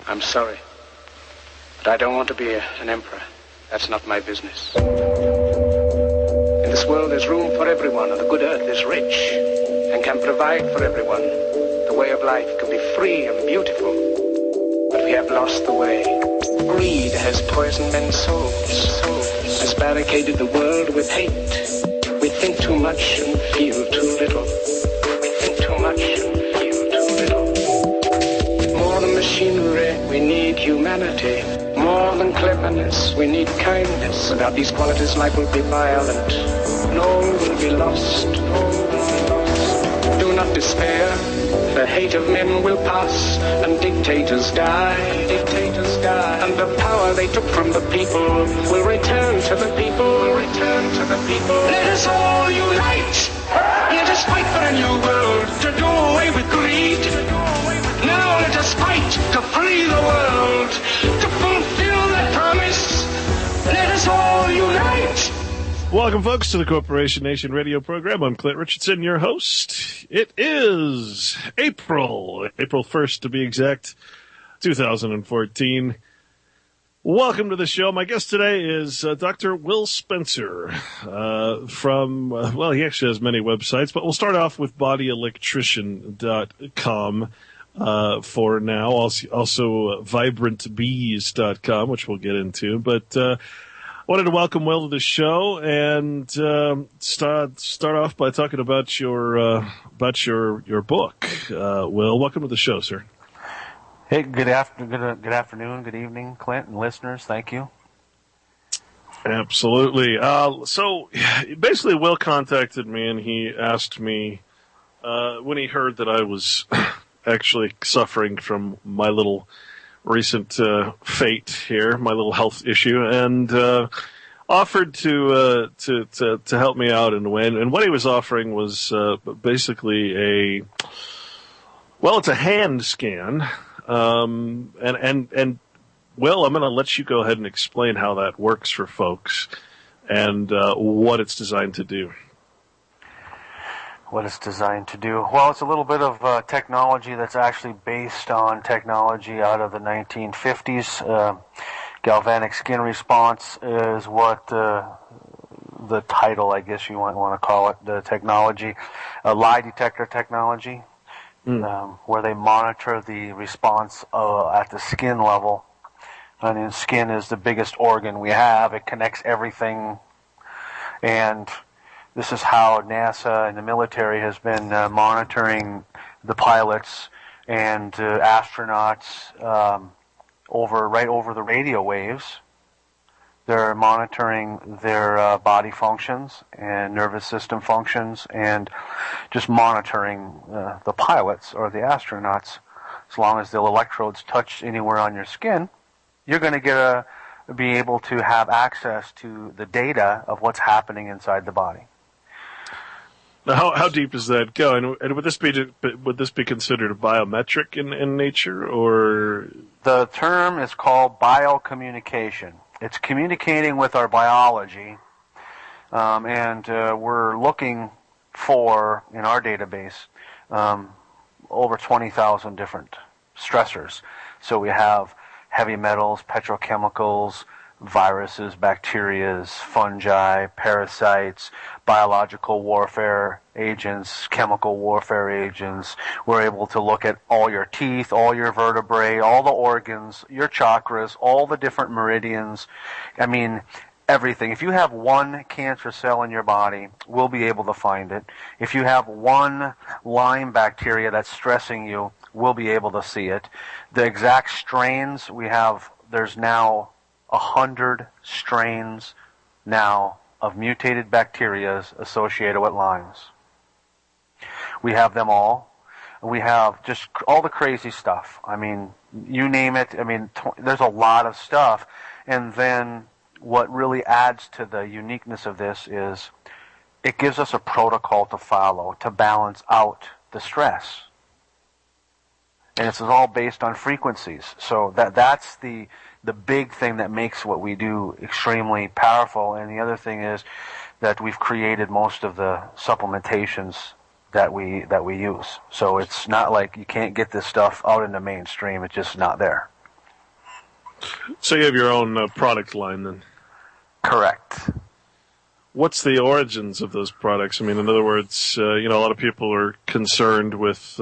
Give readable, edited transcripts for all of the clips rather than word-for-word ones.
I'm sorry, but I don't want to be an emperor. That's not my business. In this world, there's room for everyone, and the good earth is rich and can provide for everyone. The way of life can be free and beautiful, but we have lost the way. Greed has poisoned men's souls, has barricaded the world with hate. We think too much and feel too little. We think too much and feel too little. More than machinery, we need humanity. More than cleverness, we need kindness. Without these qualities, life will be violent. And all will be lost. All will be lost. Do not despair. The hate of men will pass, and dictators die. Dictators die. And the power they took from the people will return to the people. Will return to the people. Let us all unite. Let us fight for a new world, to do away with greed. Now let us fight to free the world, to fulfill that promise. Let us all unite. Welcome, folks, to the Corporation Nation radio program. I'm Clint Richardson, your host. It is April 1st to be exact, 2014. Welcome to the show. My guest today is Dr. Will Spencer from, well, he actually has many websites, but we'll start off with bodyelectrician.com for now. Also vibrantbees.com, which we'll get into. But I wanted to welcome Will to the show and start off by talking about your book. Will, welcome to the show, sir. Hey, good afternoon, good evening, Clint and listeners. Thank you. Absolutely. So basically, Will contacted me and he asked me when he heard that I was actually suffering from my little recent fate here, my little health issue, and offered to help me out in a way. And what he was offering was basically it's a hand scan. And Will, I'm going to let you go ahead and explain how that works for folks and what it's designed to do. What it's designed to do? Well, it's a little bit of technology that's actually based on technology out of the 1950s. Galvanic skin response is what the title, I guess you might want to call it, the technology, lie detector technology. Where they monitor the response at the skin level. I mean, skin is the biggest organ we have. It connects everything. And this is how NASA and the military has been monitoring the pilots and astronauts right over the radio waves. They're monitoring their body functions and nervous system functions and just monitoring the pilots or the astronauts. As long as the electrodes touch anywhere on your skin, you're going to be able to have access to the data of what's happening inside the body. Now, how deep does that go? And would this be considered a biometric in nature, or? The term is called biocommunication. It's communicating with our biology, and we're looking for, in our database, over 20,000 different stressors. So we have heavy metals, petrochemicals, viruses, bacteria, fungi, parasites, biological warfare agents, chemical warfare agents. We're able to look at all your teeth, all your vertebrae, all the organs, your chakras, all the different meridians. I mean, everything. If you have one cancer cell in your body, we'll be able to find it. If you have one Lyme bacteria that's stressing you, we'll be able to see it. The exact strains we have, there's now 100 strains now of mutated bacteria associated with Lyme's. We have them all. We have just all the crazy stuff. I mean, you name it. I mean, there's a lot of stuff. And then what really adds to the uniqueness of this is it gives us a protocol to follow to balance out the stress. And it's all based on frequencies. So that's the big thing that makes what we do extremely powerful. And the other thing is that we've created most of the supplementations that we use. So it's not like you can't get this stuff out in the mainstream. It's just not there. So you have your own product line then? Correct. What's the origins of those products? I mean, in other words, a lot of people are concerned with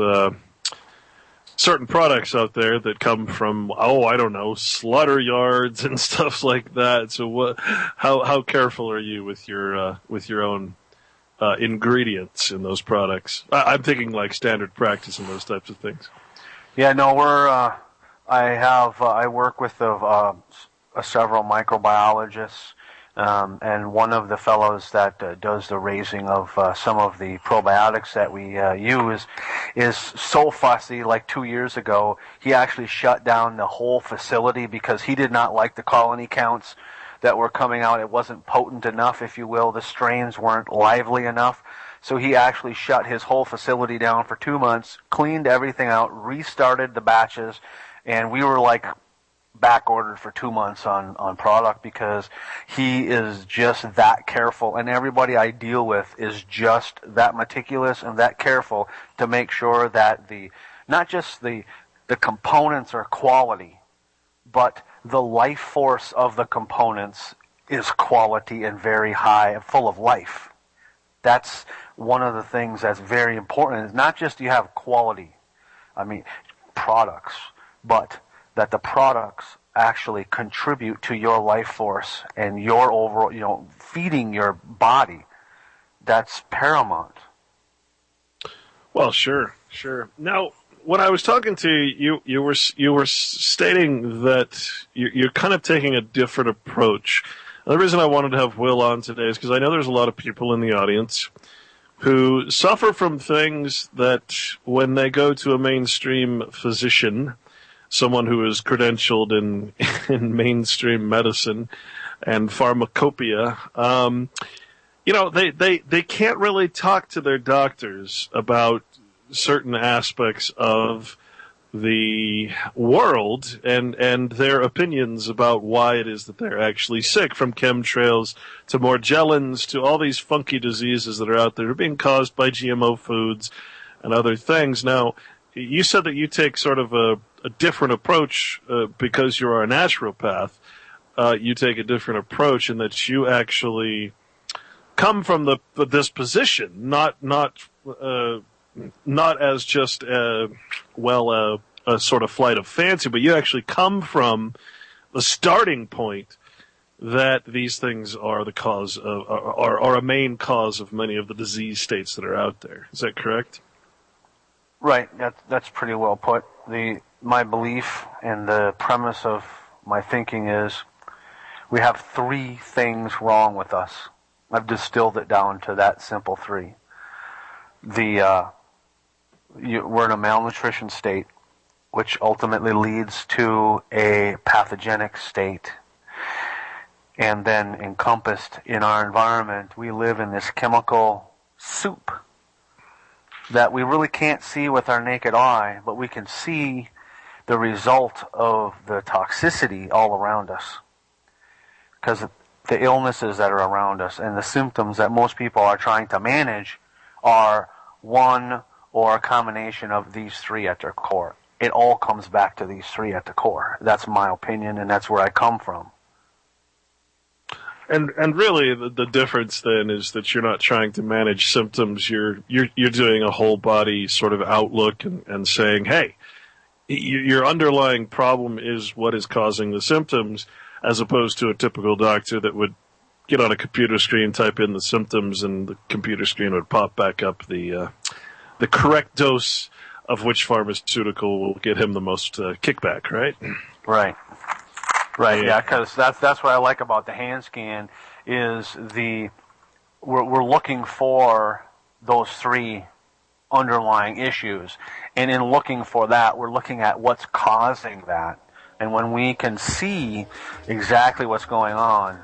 certain products out there that come from, I don't know, slaughter yards and stuff like that. So how careful are you with your own ingredients in those products? I'm thinking like standard practice and those types of things. Yeah, no, I work with several microbiologists, and one of the fellows that does the raising of some of the probiotics that we use is so fussy. Like 2 years ago, he actually shut down the whole facility because he did not like the colony counts that were coming out. It wasn't potent enough, if you will. The strains weren't lively enough. So he actually shut his whole facility down for 2 months, cleaned everything out, restarted the batches, and we were like back ordered for 2 months on product because he is just that careful, and everybody I deal with is just that meticulous and that careful to make sure that not just the components are quality, but the life force of the components is quality and very high and full of life. That's one of the things that's very important. It's not just you have quality, products, but that the products actually contribute to your life force and your overall, feeding your body. That's paramount. Well, sure. Now, when I was talking to you, you were stating that you're kind of taking a different approach. And the reason I wanted to have Will on today is because I know there's a lot of people in the audience who suffer from things that when they go to a mainstream physician, someone who is credentialed in mainstream medicine and pharmacopoeia, they can't really talk to their doctors about certain aspects of the world and their opinions about why it is that they're actually sick, from chemtrails to Morgellons to all these funky diseases that are out there being caused by GMO foods and other things. Now, you said that you take sort of a different approach because you are a naturopath. You take a different approach in that you actually come from this position, not as just a sort of flight of fancy, but you actually come from the starting point that these things are the cause of, are a main cause of many of the disease states that are out there. Is that correct? Right. That's pretty well put. My belief and the premise of my thinking is we have 3 things wrong with us. I've distilled it down to that simple 3. We're in a malnutrition state, which ultimately leads to a pathogenic state. And then encompassed in our environment, we live in this chemical soup that we really can't see with our naked eye, but we can see the result of the toxicity all around us. Because the illnesses that are around us and the symptoms that most people are trying to manage are one or a combination of these 3 at their core. It all comes back to these 3 at the core. That's my opinion, and that's where I come from. And really, the difference then is that you're not trying to manage symptoms. You're doing a whole body sort of outlook and saying, hey, your underlying problem is what is causing the symptoms, as opposed to a typical doctor that would get on a computer screen, type in the symptoms, and the computer screen would pop back up the correct dose of which pharmaceutical will get him the most kickback, right? Right. Right, yeah, because that's what I like about the hand scan is we're looking for those 3 underlying issues, and in looking for that, we're looking at what's causing that, and when we can see exactly what's going on,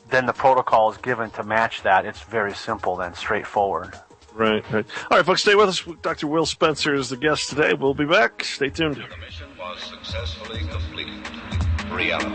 then the protocol is given to match that. It's very simple then, straightforward. Right. All right, folks, stay with us. Dr. Will Spencer is the guest today. We'll be back. Stay tuned. The mission was successfully completed. Reality.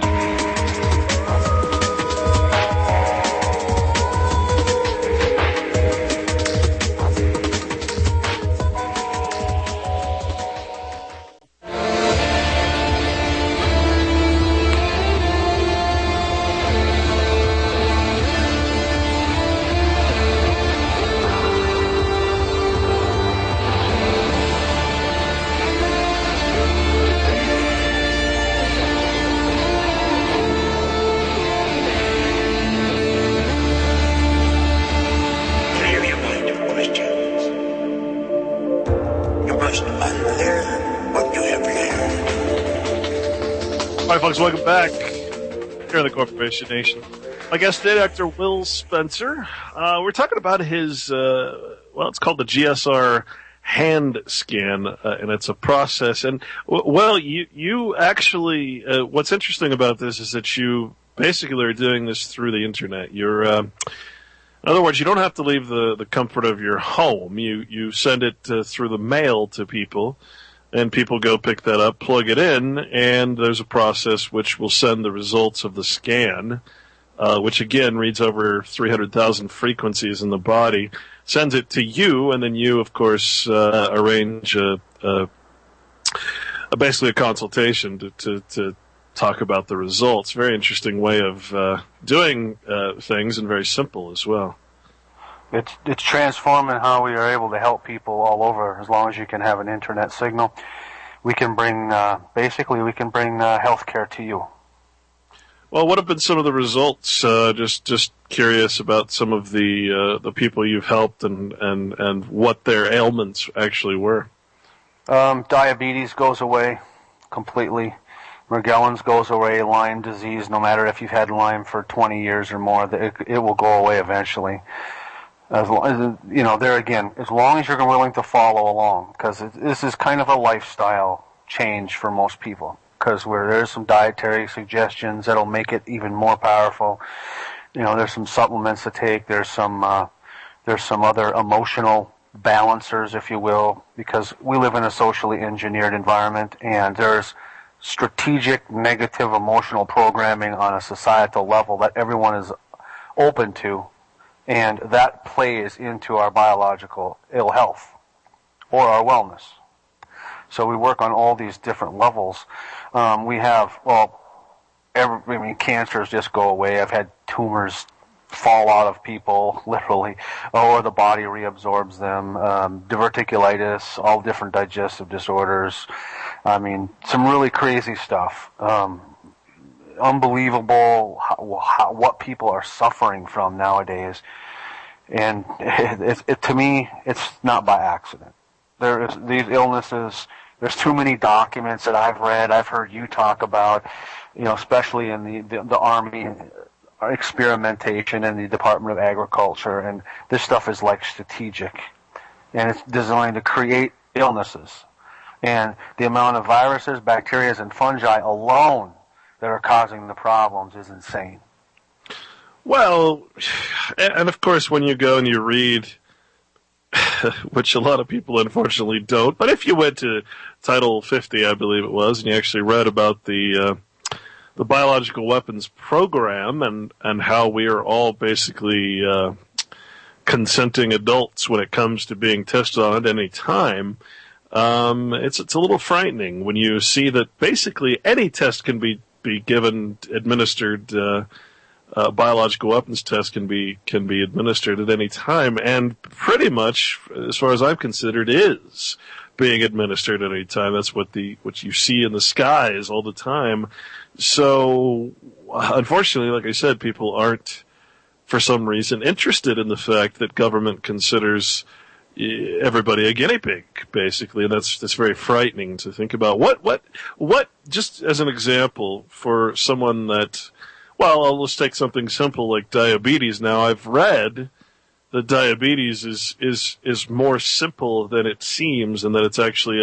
right, folks, welcome back here in the Corporation Nation. My guest today, Dr. Will Spencer. We're talking about his, it's called the GSR hand scan, and it's a process. And, you actually, what's interesting about this is that you basically are doing this through the internet. You're, in other words, you don't have to leave the comfort of your home. You send it through the mail to people, and people go pick that up, plug it in, and there's a process which will send the results of the scan, which again reads over 300,000 frequencies in the body, sends it to you, and then you, of course, arrange basically a consultation to talk about the results. Very interesting way of doing things, and very simple as well. It's transforming how we are able to help people all over. As long as you can have an internet signal, we can bring healthcare to you. Well, what have been some of the results? Just curious about some of the people you've helped and what their ailments actually were. Diabetes goes away completely. Morgellons goes away. Lyme disease, no matter if you've had Lyme for 20 years or more, it will go away eventually. As long as, there again, as long as you're willing to follow along, because this is kind of a lifestyle change for most people. Because there's some dietary suggestions that'll make it even more powerful. There's some supplements to take. There's some other emotional balancers, if you will, because we live in a socially engineered environment, and there's strategic negative emotional programming on a societal level that everyone is open to. And that plays into our biological ill health or our wellness. So we work on all these different levels. We have, cancers just go away. I've had tumors fall out of people, literally, or the body reabsorbs them. Diverticulitis, all different digestive disorders. Some really crazy stuff. Unbelievable what people are suffering from nowadays, and to me, it's not by accident. These illnesses. There's too many documents that I've read. I've heard you talk about, especially in the Army experimentation and the Department of Agriculture, and this stuff is like strategic, and it's designed to create illnesses, and the amount of viruses, bacteria, and fungi alone that are causing the problems is insane. Well, and of course when you go and you read, which a lot of people unfortunately don't, but if you went to Title 50, I believe it was, and you actually read about the biological weapons program and how we are all basically consenting adults when it comes to being tested on at any time, it's a little frightening when you see that basically any test can be given, administered, biological weapons test can be administered at any time, and pretty much, as far as I'm considered, is being administered at any time. That's what you see in the skies all the time. So, unfortunately, like I said, people aren't, for some reason, interested in the fact that government considers everybody a guinea pig, basically, and that's very frightening to think about. What? Just as an example, for someone that, let's take something simple like diabetes. Now, I've read that diabetes is more simple than it seems, and that it's actually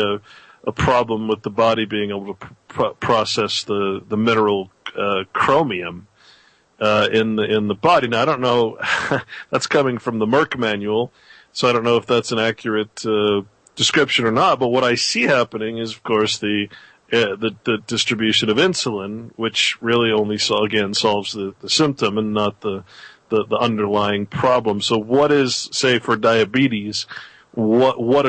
a problem with the body being able to process the mineral chromium in the body. Now, I don't know. That's coming from the Merck manual. So I don't know if that's an accurate description or not, but what I see happening is, of course, the distribution of insulin, which really only solves the symptom and not the underlying problem. So what is, say, for diabetes, what would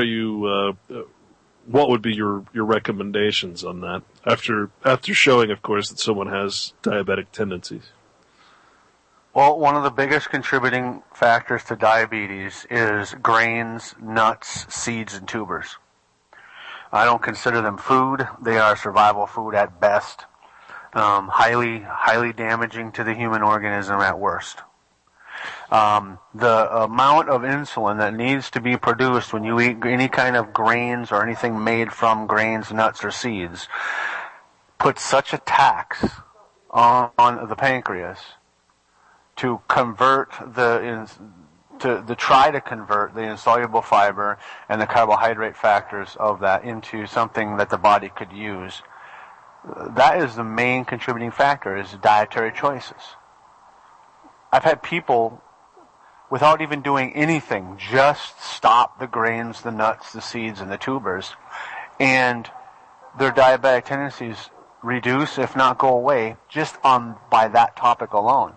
be your recommendations on that after showing, of course, that someone has diabetic tendencies? Well, one of the biggest contributing factors to diabetes is grains, nuts, seeds, and tubers. I don't consider them food. They are survival food at best. Highly damaging to the human organism at worst. The amount of insulin that needs to be produced when you eat any kind of grains or anything made from grains, nuts, or seeds put such a tax on the pancreas to convert to try to convert the insoluble fiber and the carbohydrate factors of that into something that the body could use. That is the main contributing factor, is dietary choices. I've had people, without even doing anything, just stop the grains, the nuts, the seeds, and the tubers, and their diabetic tendencies reduce, if not go away, just by that topic alone.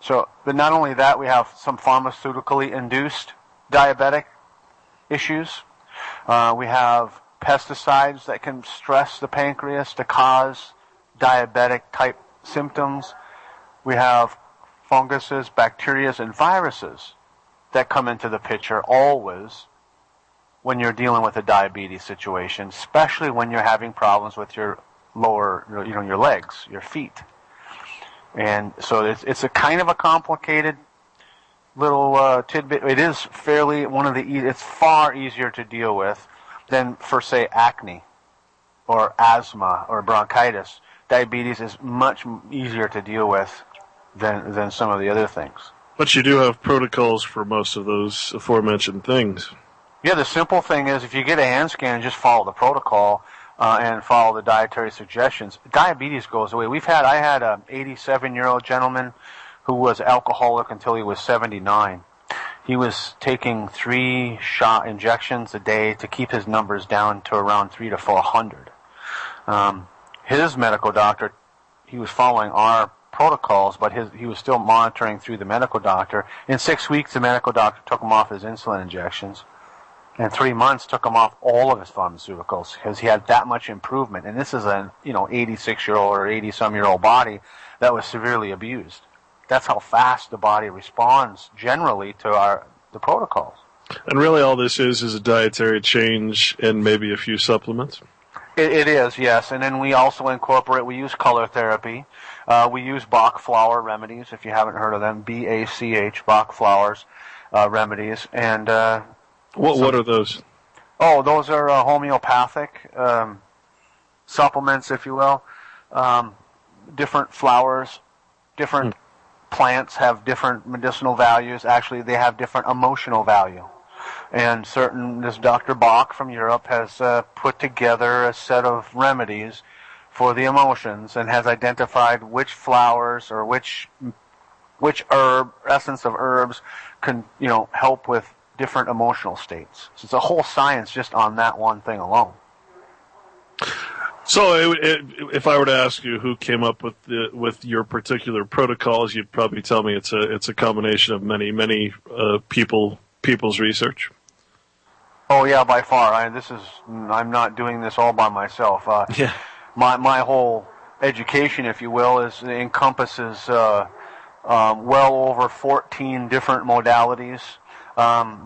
So, but not only that, we have some pharmaceutically induced diabetic issues. We have pesticides that can stress the pancreas to cause diabetic type symptoms. We have funguses, bacteria, and viruses that come into the picture always when you're dealing with a diabetes situation, especially when you're having problems with your lower, your legs, your feet. And so it's a kind of a complicated little tidbit. It is fairly it's far easier to deal with than, for say, acne or asthma or bronchitis. Diabetes is much easier to deal with than some of the other things. But you do have protocols for most of those aforementioned things. Yeah, the simple thing is if you get a hand scan and just follow the protocol and follow the dietary suggestions, diabetes goes away. I had an 87-year-old gentleman who was alcoholic until he was 79. He was taking 3 shot injections a day to keep his numbers down to around 300 to 400. His medical doctor, he was following our protocols, but he was still monitoring through the medical doctor. In 6 weeks, the medical doctor took him off his insulin injections. And 3 months took him off all of his pharmaceuticals because he had that much improvement. And this is an 86-year-old or 80-some-year-old body that was severely abused. That's how fast the body responds generally to the protocols. And really all this is a dietary change and maybe a few supplements? It is, yes. And then we also we use color therapy. We use Bach flower remedies, if you haven't heard of them, BACH, Bach flowers remedies. And what are those? Oh, those are homeopathic supplements, if you will. Different flowers, different plants have different medicinal values. Actually, they have different emotional value. And this Dr. Bach from Europe has put together a set of remedies for the emotions and has identified which flowers or which essence of herbs can, help with different emotional states. So it's a whole science just on that one thing alone. So if I were to ask you who came up with your particular protocols, you'd probably tell me it's a combination of many people's research. Oh yeah, by far. I'm not doing this all by myself. Yeah. My whole education, if you will, encompasses well over 14 different modalities.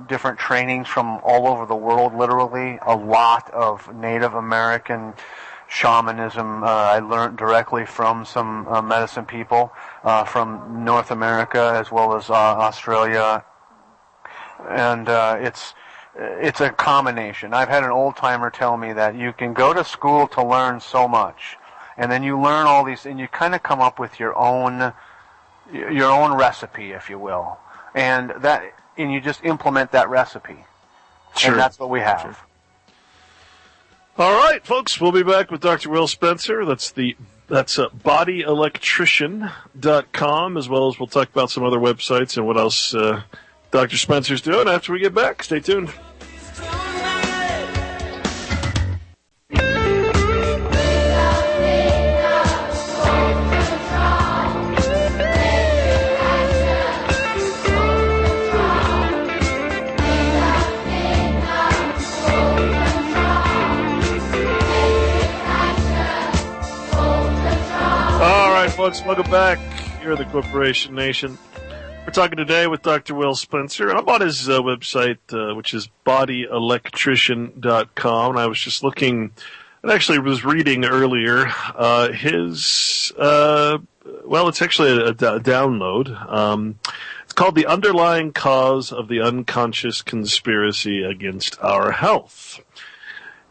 Different trainings from all over the world, literally. A lot of Native American shamanism I learned directly from some medicine people from North America as well as Australia. And it's a combination. I've had an old-timer tell me that you can go to school to learn so much, and then you learn all these, and you kind of come up with your own recipe, if you will. And you just implement that recipe. Sure. And that's what we have. Sure. All right, folks, we'll be back with Dr. Will Spencer. That's bodyelectrician.com, as well as we'll talk about some other websites and what else Dr. Spencer's doing after we get back. Stay tuned. Folks, welcome back here at the Corporation Nation. We're talking today with Dr. Will Spencer, and I'm on his website, which is bodyelectrician.com, and I was just looking, and actually was reading earlier, it's actually a download. It's called The Underlying Cause of the Unconscious Conspiracy Against Our Health.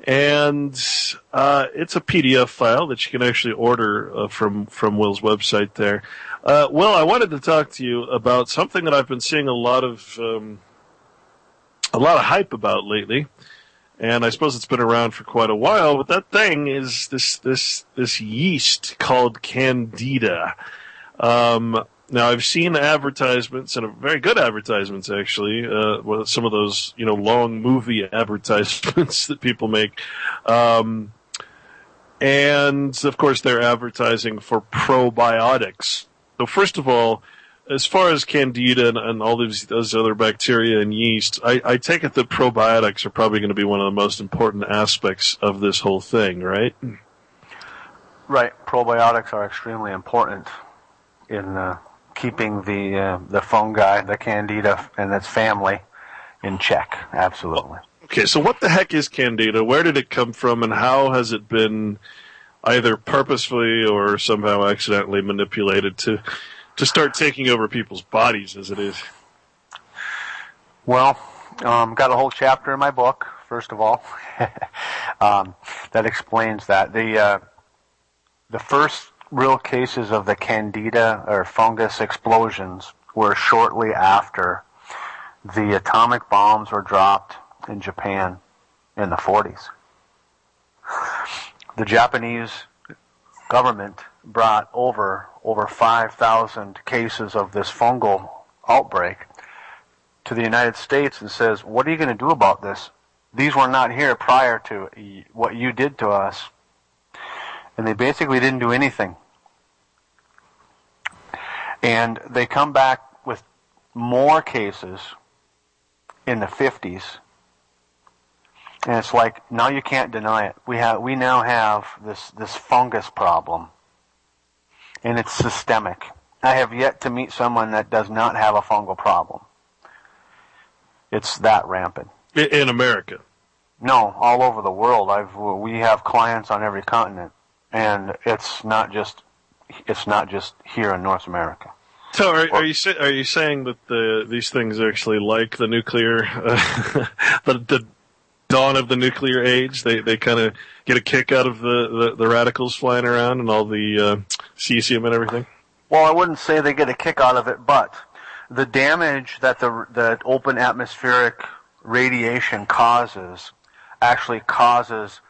And it's a PDF file that you can actually order from Will's website there. Will, I wanted to talk to you about something that I've been seeing a lot of hype about lately, and I suppose it's been around for quite a while. But that thing is this yeast called Candida. Now, I've seen advertisements, and very good advertisements, actually, some of those, long movie advertisements that people make. And, of course, they're advertising for probiotics. So, first of all, as far as Candida and all those other bacteria and yeast, I take it that probiotics are probably going to be one of the most important aspects of this whole thing, right? Right. Probiotics are extremely important in keeping the fungi, the Candida, and its family in check. Absolutely. Okay, so what the heck is Candida? Where did it come from, and how has it been either purposefully or somehow accidentally manipulated to start taking over people's bodies as it is? Well, got a whole chapter in my book, first of all, that explains that. The first real cases of the Candida or fungus explosions were shortly after the atomic bombs were dropped in Japan in the 40s. The Japanese government brought over 5,000 cases of this fungal outbreak to the United States and says, what are you going to do about this? These were not here prior to what you did to us. And they basically didn't do anything. And they come back with more cases in the 50s. And it's like, now you can't deny it. We now have this fungus problem. And it's systemic. I have yet to meet someone that does not have a fungal problem. It's that rampant. In America? No, all over the world. We have clients on every continent. And it's not just here in North America. So, are you saying that these things are actually like the nuclear, the dawn of the nuclear age? They kind of get a kick out of the radicals flying around and all the cesium and everything? Well, I wouldn't say they get a kick out of it, but the damage that the open atmospheric radiation actually causes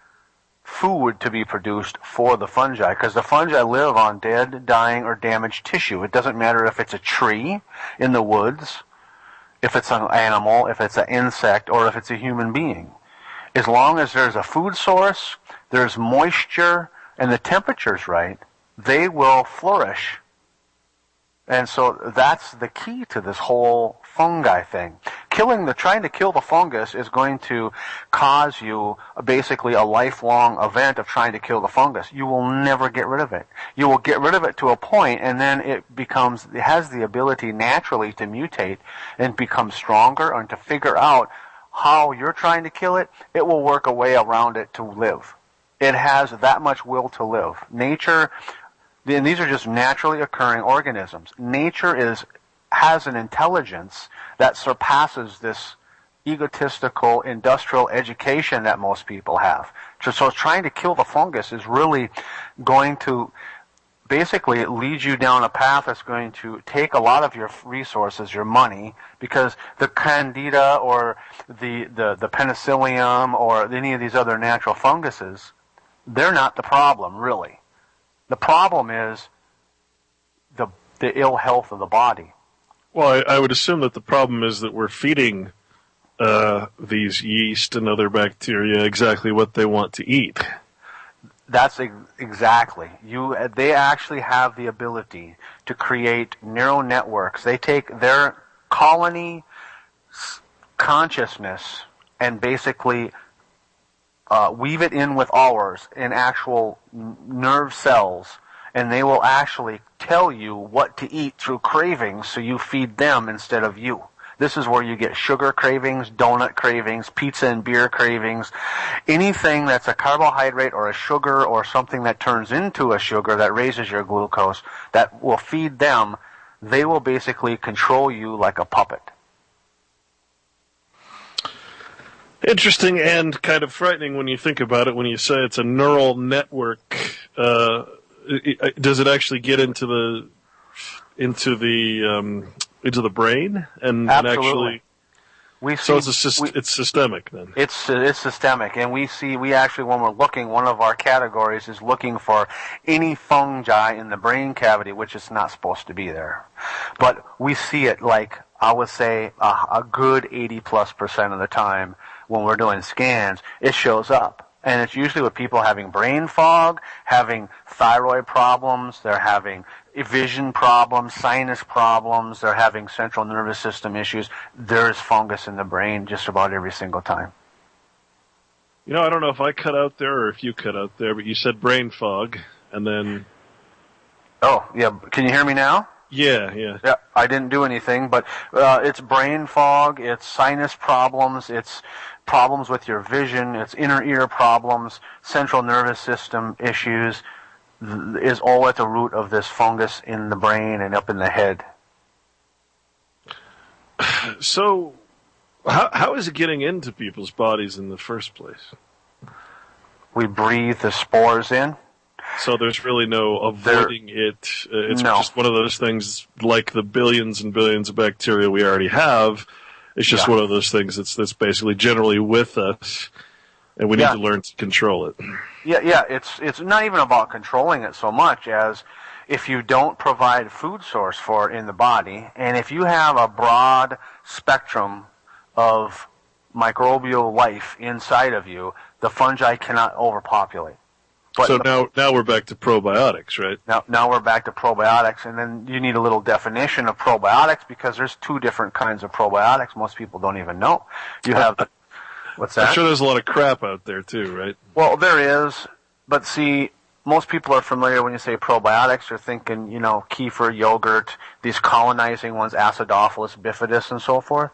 food to be produced for the fungi, because the fungi live on dead, dying, or damaged tissue. It doesn't matter if it's a tree in the woods, if it's an animal, if it's an insect, or if it's a human being. As long as there's a food source, there's moisture, and the temperature's right, they will flourish. And so that's the key to this whole fungi thing. Trying to kill the fungus is going to cause you basically a lifelong event of trying to kill the fungus. You will never get rid of it. You will get rid of it to a point, and then it has the ability naturally to mutate and become stronger, and to figure out how you're trying to kill it. It will work a way around it to live. It has that much will to live. Nature, and these are just naturally occurring organisms. Nature has an intelligence that surpasses this egotistical industrial education that most people have. So trying to kill the fungus is really going to basically lead you down a path that's going to take a lot of your resources, your money, because the Candida or the penicillium or any of these other natural funguses, they're not the problem, really. The problem is the ill health of the body. Well, I would assume that the problem is that we're feeding these yeast and other bacteria exactly what they want to eat. That's exactly. They actually have the ability to create neural networks. They take their colony consciousness and basically weave it in with ours in actual nerve cells, and they will actually tell you what to eat through cravings, so you feed them instead of you. This is where you get sugar cravings, donut cravings, pizza and beer cravings, anything that's a carbohydrate or a sugar or something that turns into a sugar that raises your glucose, that will feed them. They will basically control you like a puppet. Interesting and kind of frightening when you think about it. When you say it's a neural network, does it actually get into the brain and actually? It's systemic then. It's systemic, and we actually, when we're looking, one of our categories is looking for any fungi in the brain cavity, which is not supposed to be there. But we see it, like I would say a good 80+% of the time when we're doing scans, it shows up. And it's usually with people having brain fog, having thyroid problems, they're having vision problems, sinus problems, they're having central nervous system issues. There's fungus in the brain just about every single time. You know, I don't know if I cut out there or if you cut out there, but you said brain fog, and then... Oh, yeah. Can you hear me now? Yeah. Yeah, I didn't do anything, but it's brain fog, it's sinus problems, it's problems with your vision, it's inner ear problems, central nervous system issues, is all at the root of this fungus in the brain and up in the head. So, how is it getting into people's bodies in the first place? We breathe the spores in. So there's really no avoiding it. It's just one of those things, like the billions and billions of bacteria we already have. It's just one of those things that's basically generally with us, and we need to learn to control it. Yeah. It's not even about controlling it so much as if you don't provide food source for it in the body, and if you have a broad spectrum of microbial life inside of you, the fungi cannot overpopulate. But so now we're back to probiotics, right? Now we're back to probiotics, and then you need a little definition of probiotics because there's two different kinds of probiotics. Most people don't even know. You have what's that? I'm sure there's a lot of crap out there too, right? Well, there is, but see, most people are familiar when you say probiotics. You're thinking, kefir, yogurt, these colonizing ones, Acidophilus bifidus, and so forth.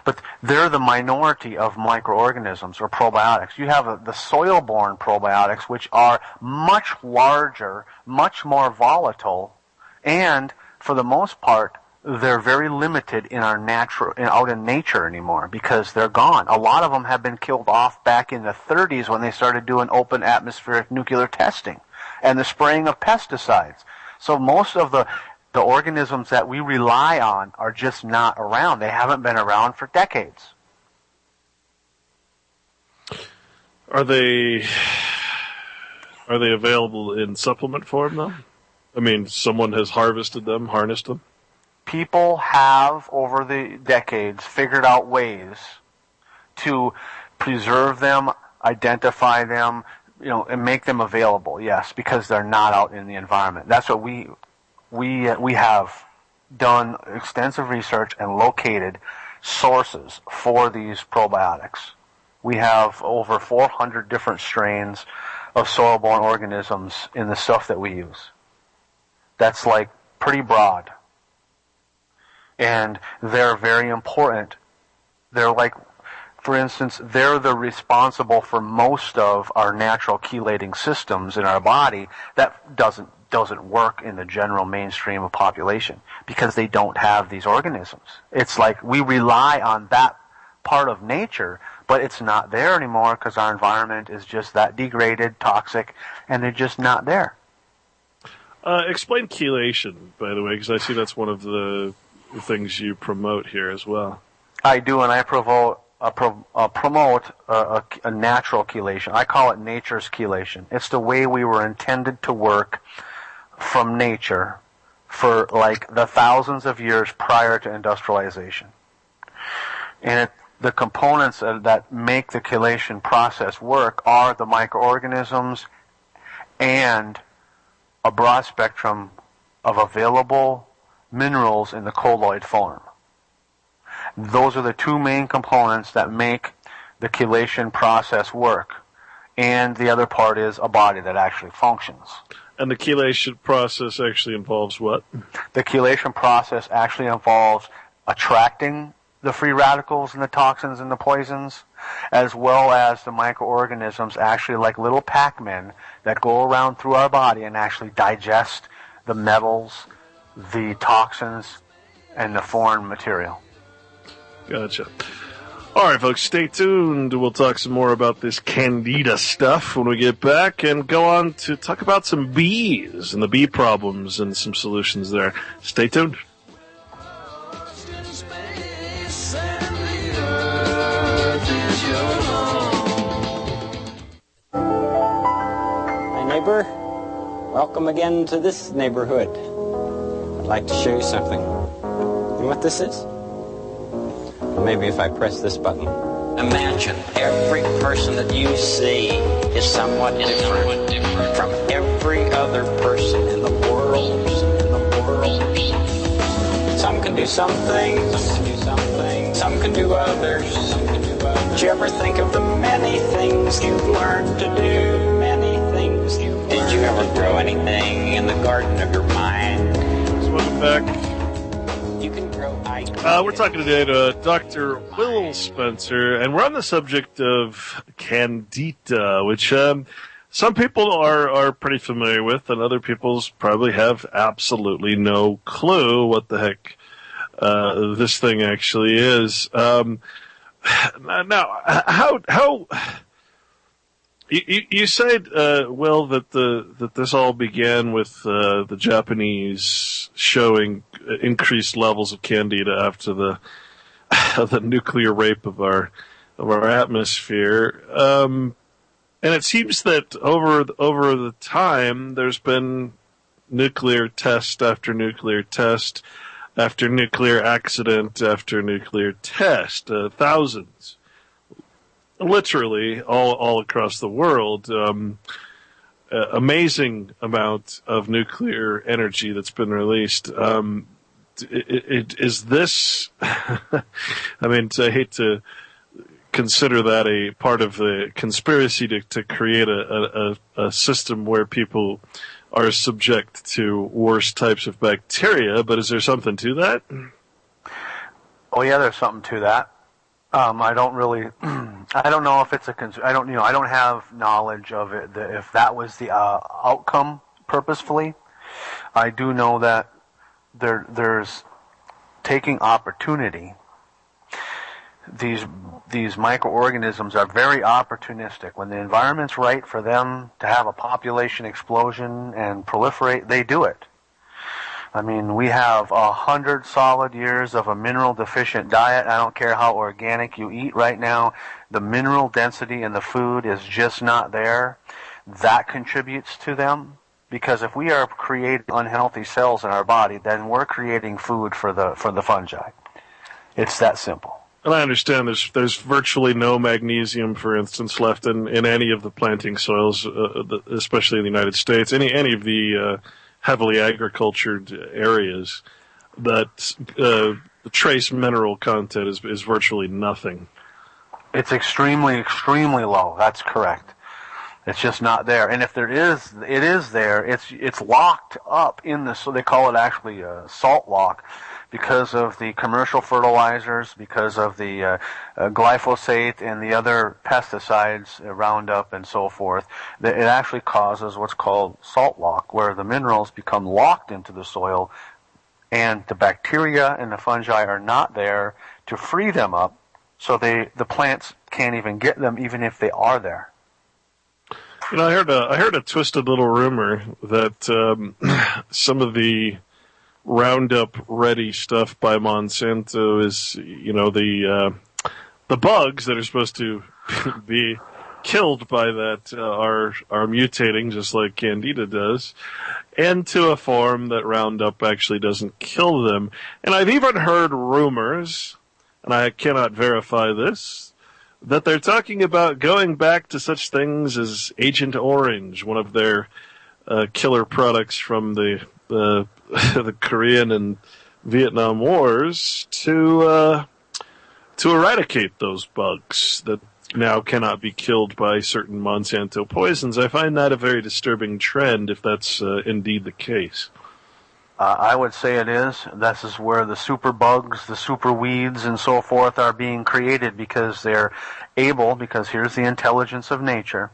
But they're the minority of microorganisms or probiotics. You have the soil-borne probiotics, which are much larger, much more volatile, and for the most part, they're very limited in our out in nature anymore because they're gone. A lot of them have been killed off back in the 30s when they started doing open atmospheric nuclear testing and the spraying of pesticides. So most of the organisms that we rely on are just not around. They haven't been around for decades. Are they available in supplement form, though? I mean, someone has harnessed them? People have, over the decades, figured out ways to preserve them, identify them, and make them available, yes, because they're not out in the environment. That's what we have done extensive research and located sources for these probiotics. We have over 400 different strains of soil-borne organisms in the stuff that we use. That's like pretty broad. And they're very important. They're like, for instance, they're the responsible for most of our natural chelating systems in our body that doesn't work in the general mainstream of population because they don't have these organisms. It's like we rely on that part of nature, but it's not there anymore because our environment is just that degraded, toxic, and they're just not there. Explain chelation, by the way, because I see that's one of the things you promote here as well. I do, and I promote a natural chelation. I call it nature's chelation. It's the way we were intended to work from nature for like the thousands of years prior to industrialization. And the components that make the chelation process work are the microorganisms and a broad spectrum of available minerals in the colloid form. Those are the two main components that make the chelation process work. And the other part is a body that actually functions. And the chelation process actually involves what? The chelation process actually involves attracting the free radicals and the toxins and the poisons, as well as the microorganisms actually like little Pac-Men that go around through our body and actually digest the metals, the toxins, and the foreign material. Gotcha. All right, folks, stay tuned. We'll talk some more about this Candida stuff when we get back and go on to talk about some bees and the bee problems and some solutions there. Stay tuned. Hi, neighbor. Welcome again to this neighborhood. I'd like to show you something. You know what this is? Maybe if I press this button. Imagine every person that you see is somewhat different from every other person in the world. Some can do some things, some can do others. Did you ever think of the many things you've learned to do? Many things you've Did you ever grow anything in the garden of your mind? Welcome back. You can grow we're talking today to Dr. Will Spencer, and we're on the subject of Candida, which some people are pretty familiar with, and other people probably have absolutely no clue what the heck this thing actually is. Now, how you said, Will, that this all began with the Japanese showing increased levels of Candida after the nuclear rape of our atmosphere, and it seems that over the time there's been nuclear test after nuclear test after nuclear accident after nuclear test, thousands. Literally all across the world, amazing amount of nuclear energy that's been released. Is this? I mean, I hate to consider that a part of the conspiracy to create a system where people are subject to worse types of bacteria, but is there something to that? Oh yeah, there's something to that. I don't really, I don't know if it's I don't have knowledge of it, if that was the outcome purposefully. I do know that there's taking opportunity. These microorganisms are very opportunistic. When the environment's right for them to have a population explosion and proliferate, they do it. I mean, we have 100 solid years of a mineral deficient diet. I don't care how organic you eat right now. The mineral density in the food is just not there. That contributes to them, because if we are creating unhealthy cells in our body, then we're creating food for the fungi. It's that simple. And I understand there's virtually no magnesium, for instance, left in any of the planting soils, especially in the United States. Any of the heavily agricultured areas, that the trace mineral content is virtually nothing. It's extremely, extremely low. That's correct. It's just not there. And if there is, it is there. It's locked up in the, so they call it actually a salt lock, because of the commercial fertilizers, because of the glyphosate and the other pesticides, Roundup and so forth. That it actually causes what's called salt lock, where the minerals become locked into the soil, and the bacteria and the fungi are not there to free them up, so the plants can't even get them, even if they are there. You know, I heard a twisted little rumor that some of the Roundup Ready stuff by Monsanto is, you know, the bugs that are supposed to be killed by that are mutating just like Candida does, and to a form that Roundup actually doesn't kill them. And I've even heard rumors, and I cannot verify this, that they're talking about going back to such things as Agent Orange, one of their killer products from the Korean and Vietnam Wars, to eradicate those bugs that now cannot be killed by certain Monsanto poisons. I find that a very disturbing trend, if that's indeed the case. I would say it is. This is where the super bugs, the super weeds, and so forth are being created, because they're able, because here's the intelligence of nature,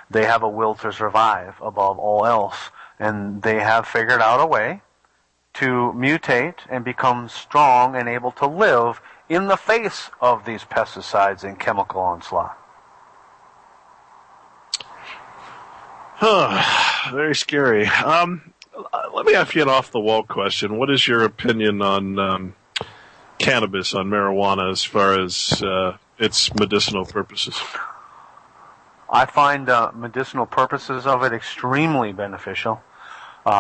they have a will to survive above all else, and they have figured out a way to mutate and become strong and able to live in the face of these pesticides and chemical onslaught. Very scary. Let me ask you an off-the-wall question. What is your opinion on cannabis, on marijuana, as far as its medicinal purposes? I find medicinal purposes of it extremely beneficial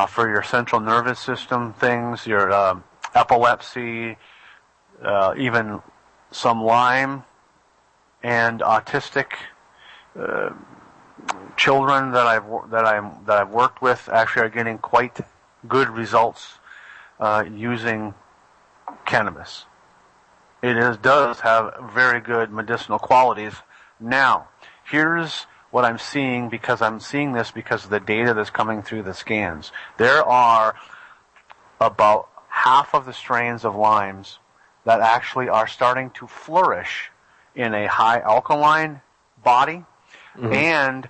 for your central nervous system things, your epilepsy, even some Lyme and autistic children that I've worked with actually are getting quite good results using cannabis. It does have very good medicinal qualities. Now, here's what I'm seeing, because I'm seeing this because of the data that's coming through the scans. There are about half of the strains of limes that actually are starting to flourish in a high alkaline body, and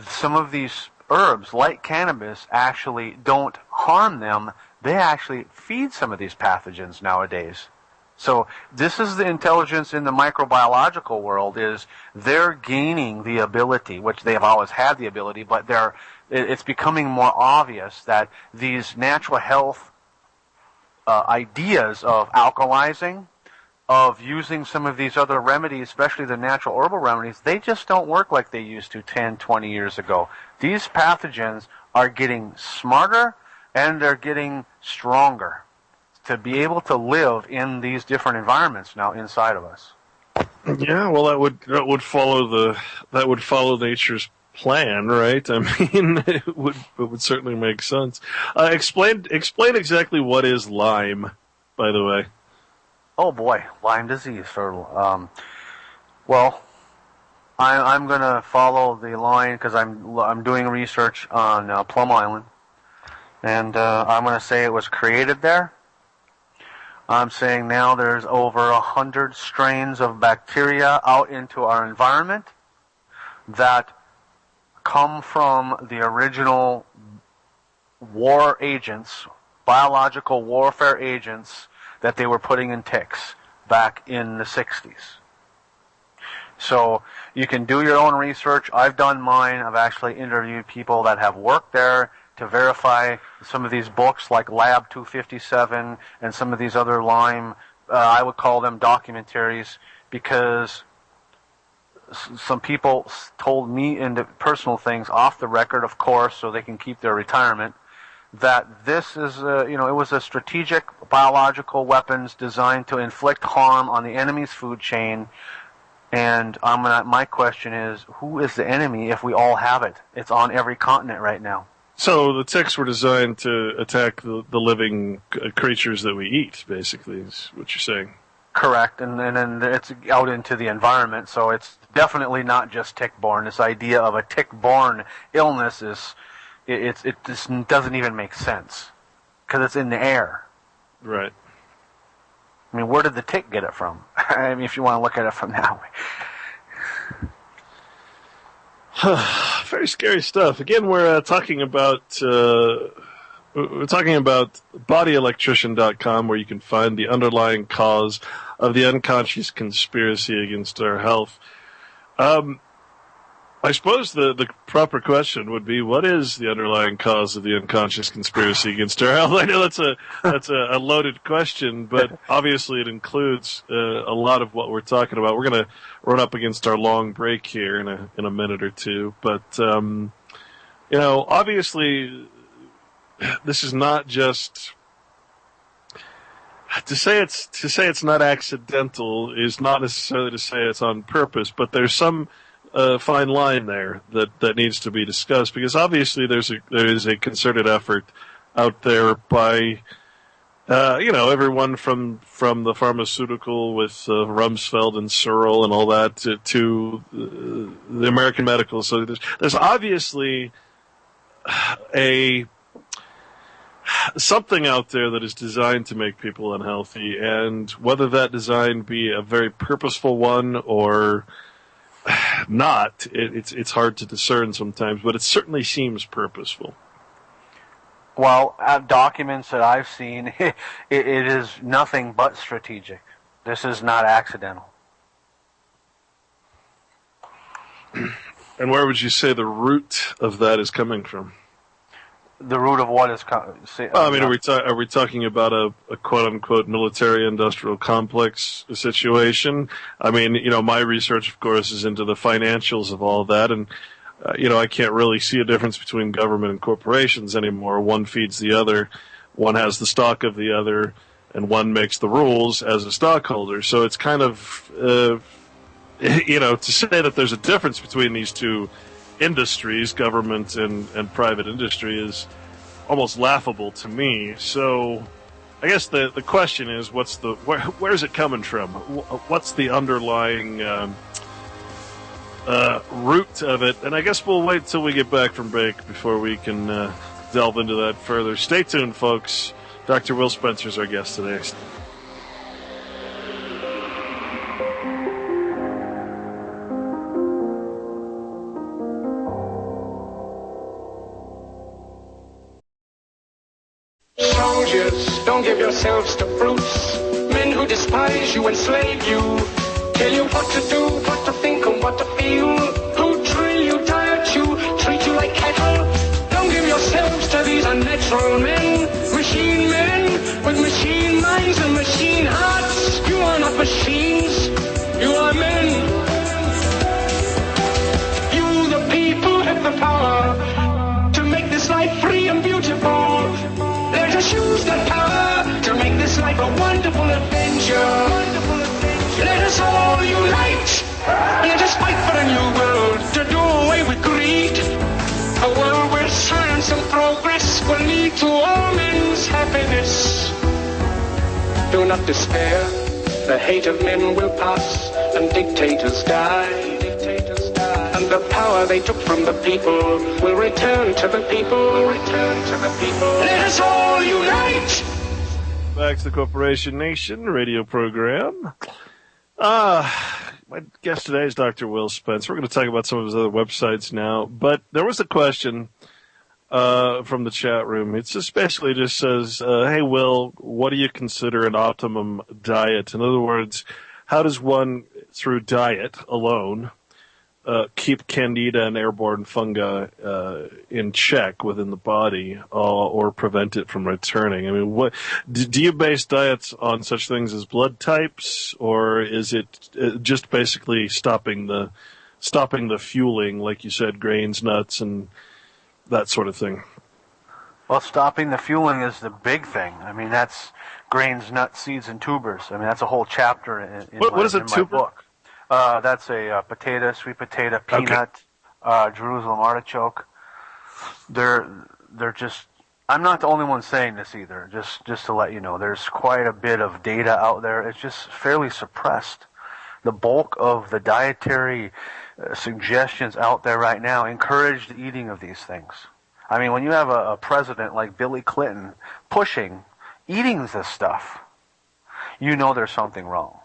some of these herbs, like cannabis, actually don't harm them. They actually feed some of these pathogens nowadays. So this is the intelligence in the microbiological world, is they're gaining the ability, which they have always had the ability, but it's becoming more obvious that these natural health ideas of alkalizing, of using some of these other remedies, especially the natural herbal remedies, they just don't work like they used to 10, 20 years ago. These pathogens are getting smarter and they're getting stronger to be able to live in these different environments now inside of us. Yeah, well, that would follow nature's plan, right? I mean, it would certainly make sense. Explain exactly what is Lyme, by the way. Oh boy, Lyme disease. Well, I'm going to follow the line because I'm doing research on Plum Island, and I'm going to say it was created there. I'm saying now there's over 100 strains of bacteria out into our environment that come from the original war agents, biological warfare agents that they were putting in ticks back in the 60s. So you can do your own research. I've done mine. I've actually interviewed people that have worked there to verify some of these books like Lab 257 and some of these other Lyme, I would call them documentaries, because some people told me into personal things off the record, of course, so they can keep their retirement, that this is, it was a strategic biological weapons designed to inflict harm on the enemy's food chain. And my question is, who is the enemy if we all have it? It's on every continent right now. So the ticks were designed to attack the living creatures that we eat, basically, is what you're saying. Correct, and then it's out into the environment, so it's definitely not just tick-borne. This idea of a tick-borne illness it just doesn't even make sense, because it's in the air. Right. I mean, where did the tick get it from? I mean, if you want to look at it from that way. Very scary stuff. Again, we're talking about bodyelectrician.com, where you can find the underlying cause of the unconscious conspiracy against our health. I suppose the proper question would be, what is the underlying cause of the unconscious conspiracy against our health? I know that's a loaded question, but obviously it includes a lot of what we're talking about. We're going to run up against our long break here in a minute or two, but obviously this is not just to say it's not accidental is not necessarily to say it's on purpose, but there's some fine line there that needs to be discussed, because obviously there is a concerted effort out there by everyone from the pharmaceutical with Rumsfeld and Searle and all that to the American medical. So there's obviously something out there that is designed to make people unhealthy, and whether that design be a very purposeful one or not, it's hard to discern sometimes, but it certainly seems purposeful. Well, documents that I've seen, it is nothing but strategic. This is not accidental. And where would you say the root of that is coming from? The root of what is? Are we talking about a quote unquote military industrial complex situation? I mean, my research, of course, is into the financials of all that, and I can't really see a difference between government and corporations anymore. One feeds the other, one has the stock of the other, and one makes the rules as a stockholder. So it's kind of, to say that there's a difference between these two industries, government and private industry, is almost laughable to me. So I guess the question is, where's it coming from? What's the underlying root of it? And I guess we'll wait till we get back from break before we can delve into that further. Stay tuned, folks. Dr. Will Spencer is our guest today. Soldiers, don't give yourselves to brutes. Men who despise you, enslave you, tell you what to do, what to think, and what to feel. Who drill you, diet you, treat you like cattle. Don't give yourselves to these unnatural men with machine minds and machine hearts. You are not machines, you are men. You, the people, have the power to make this life free and beautiful. Let us use that power to make this life a wonderful adventure. Let us all unite. Let us fight for a new world to do away with greed. A world where science and progress will lead to all men's happiness. Do not despair. The hate of men will pass and dictators die. And the power they took from the people will return to the people. Let us all unite. Back to the Corporation Nation radio program. My guest today is Dr. Will Spence. We're going to talk about some of his other websites now, but there was a question from the chat room. It just basically just says, hey, Will, what do you consider an optimum diet? In other words, how does one, through diet alone, keep candida and airborne fungi in check within the body or prevent it from returning? I mean, what do you base diets on such things as blood types, or is it just basically stopping the fueling, like you said, grains, nuts, and that sort of thing? Well, stopping the fueling is the big thing. I mean, that's grains, nuts, seeds, and tubers. I mean, that's a whole chapter in my book. That's a potato, sweet potato, peanut, Jerusalem artichoke. They're just. I'm not the only one saying this either. Just to let you know, there's quite a bit of data out there. It's just fairly suppressed. The bulk of the dietary suggestions out there right now encourage the eating of these things. I mean, when you have a president like Billy Clinton pushing eating this stuff, you know there's something wrong.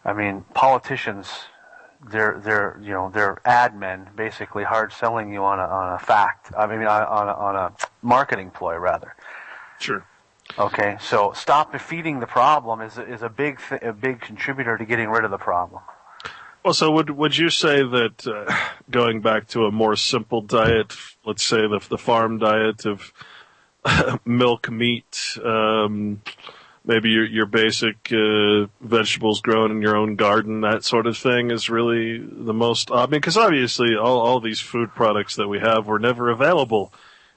I mean, politicians, they're ad men, basically hard selling you on a fact. I mean, on a marketing ploy, rather. Sure. Okay, so stop defeating the problem is a big contributor to getting rid of the problem. Well, so would you say that going back to a more simple diet, let's say the farm diet of milk, meat, maybe your basic vegetables grown in your own garden, that sort of thing, is really the most. I mean, because obviously all these food products that we have were never available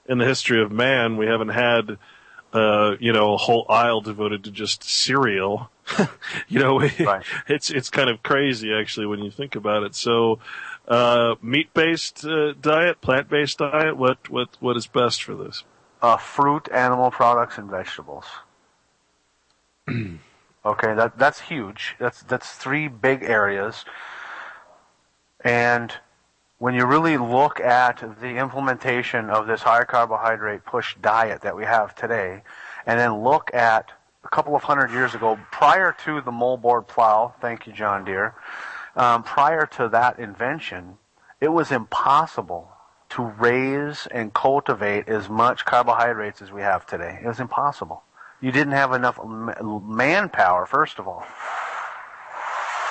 in the history of man. We haven't had a whole aisle devoted to just cereal. Right. It's kind of crazy actually when you think about it. So, meat-based diet, plant-based diet, what is best for this? Fruit, animal products, and vegetables. Okay, that's huge. That's three big areas. And when you really look at the implementation of this high carbohydrate push diet that we have today, and then look at a couple of 100 years ago, prior to the moldboard plow, thank you, John Deere, prior to that invention, it was impossible to raise and cultivate as much carbohydrates as we have today. It was impossible. You didn't have enough manpower, first of all.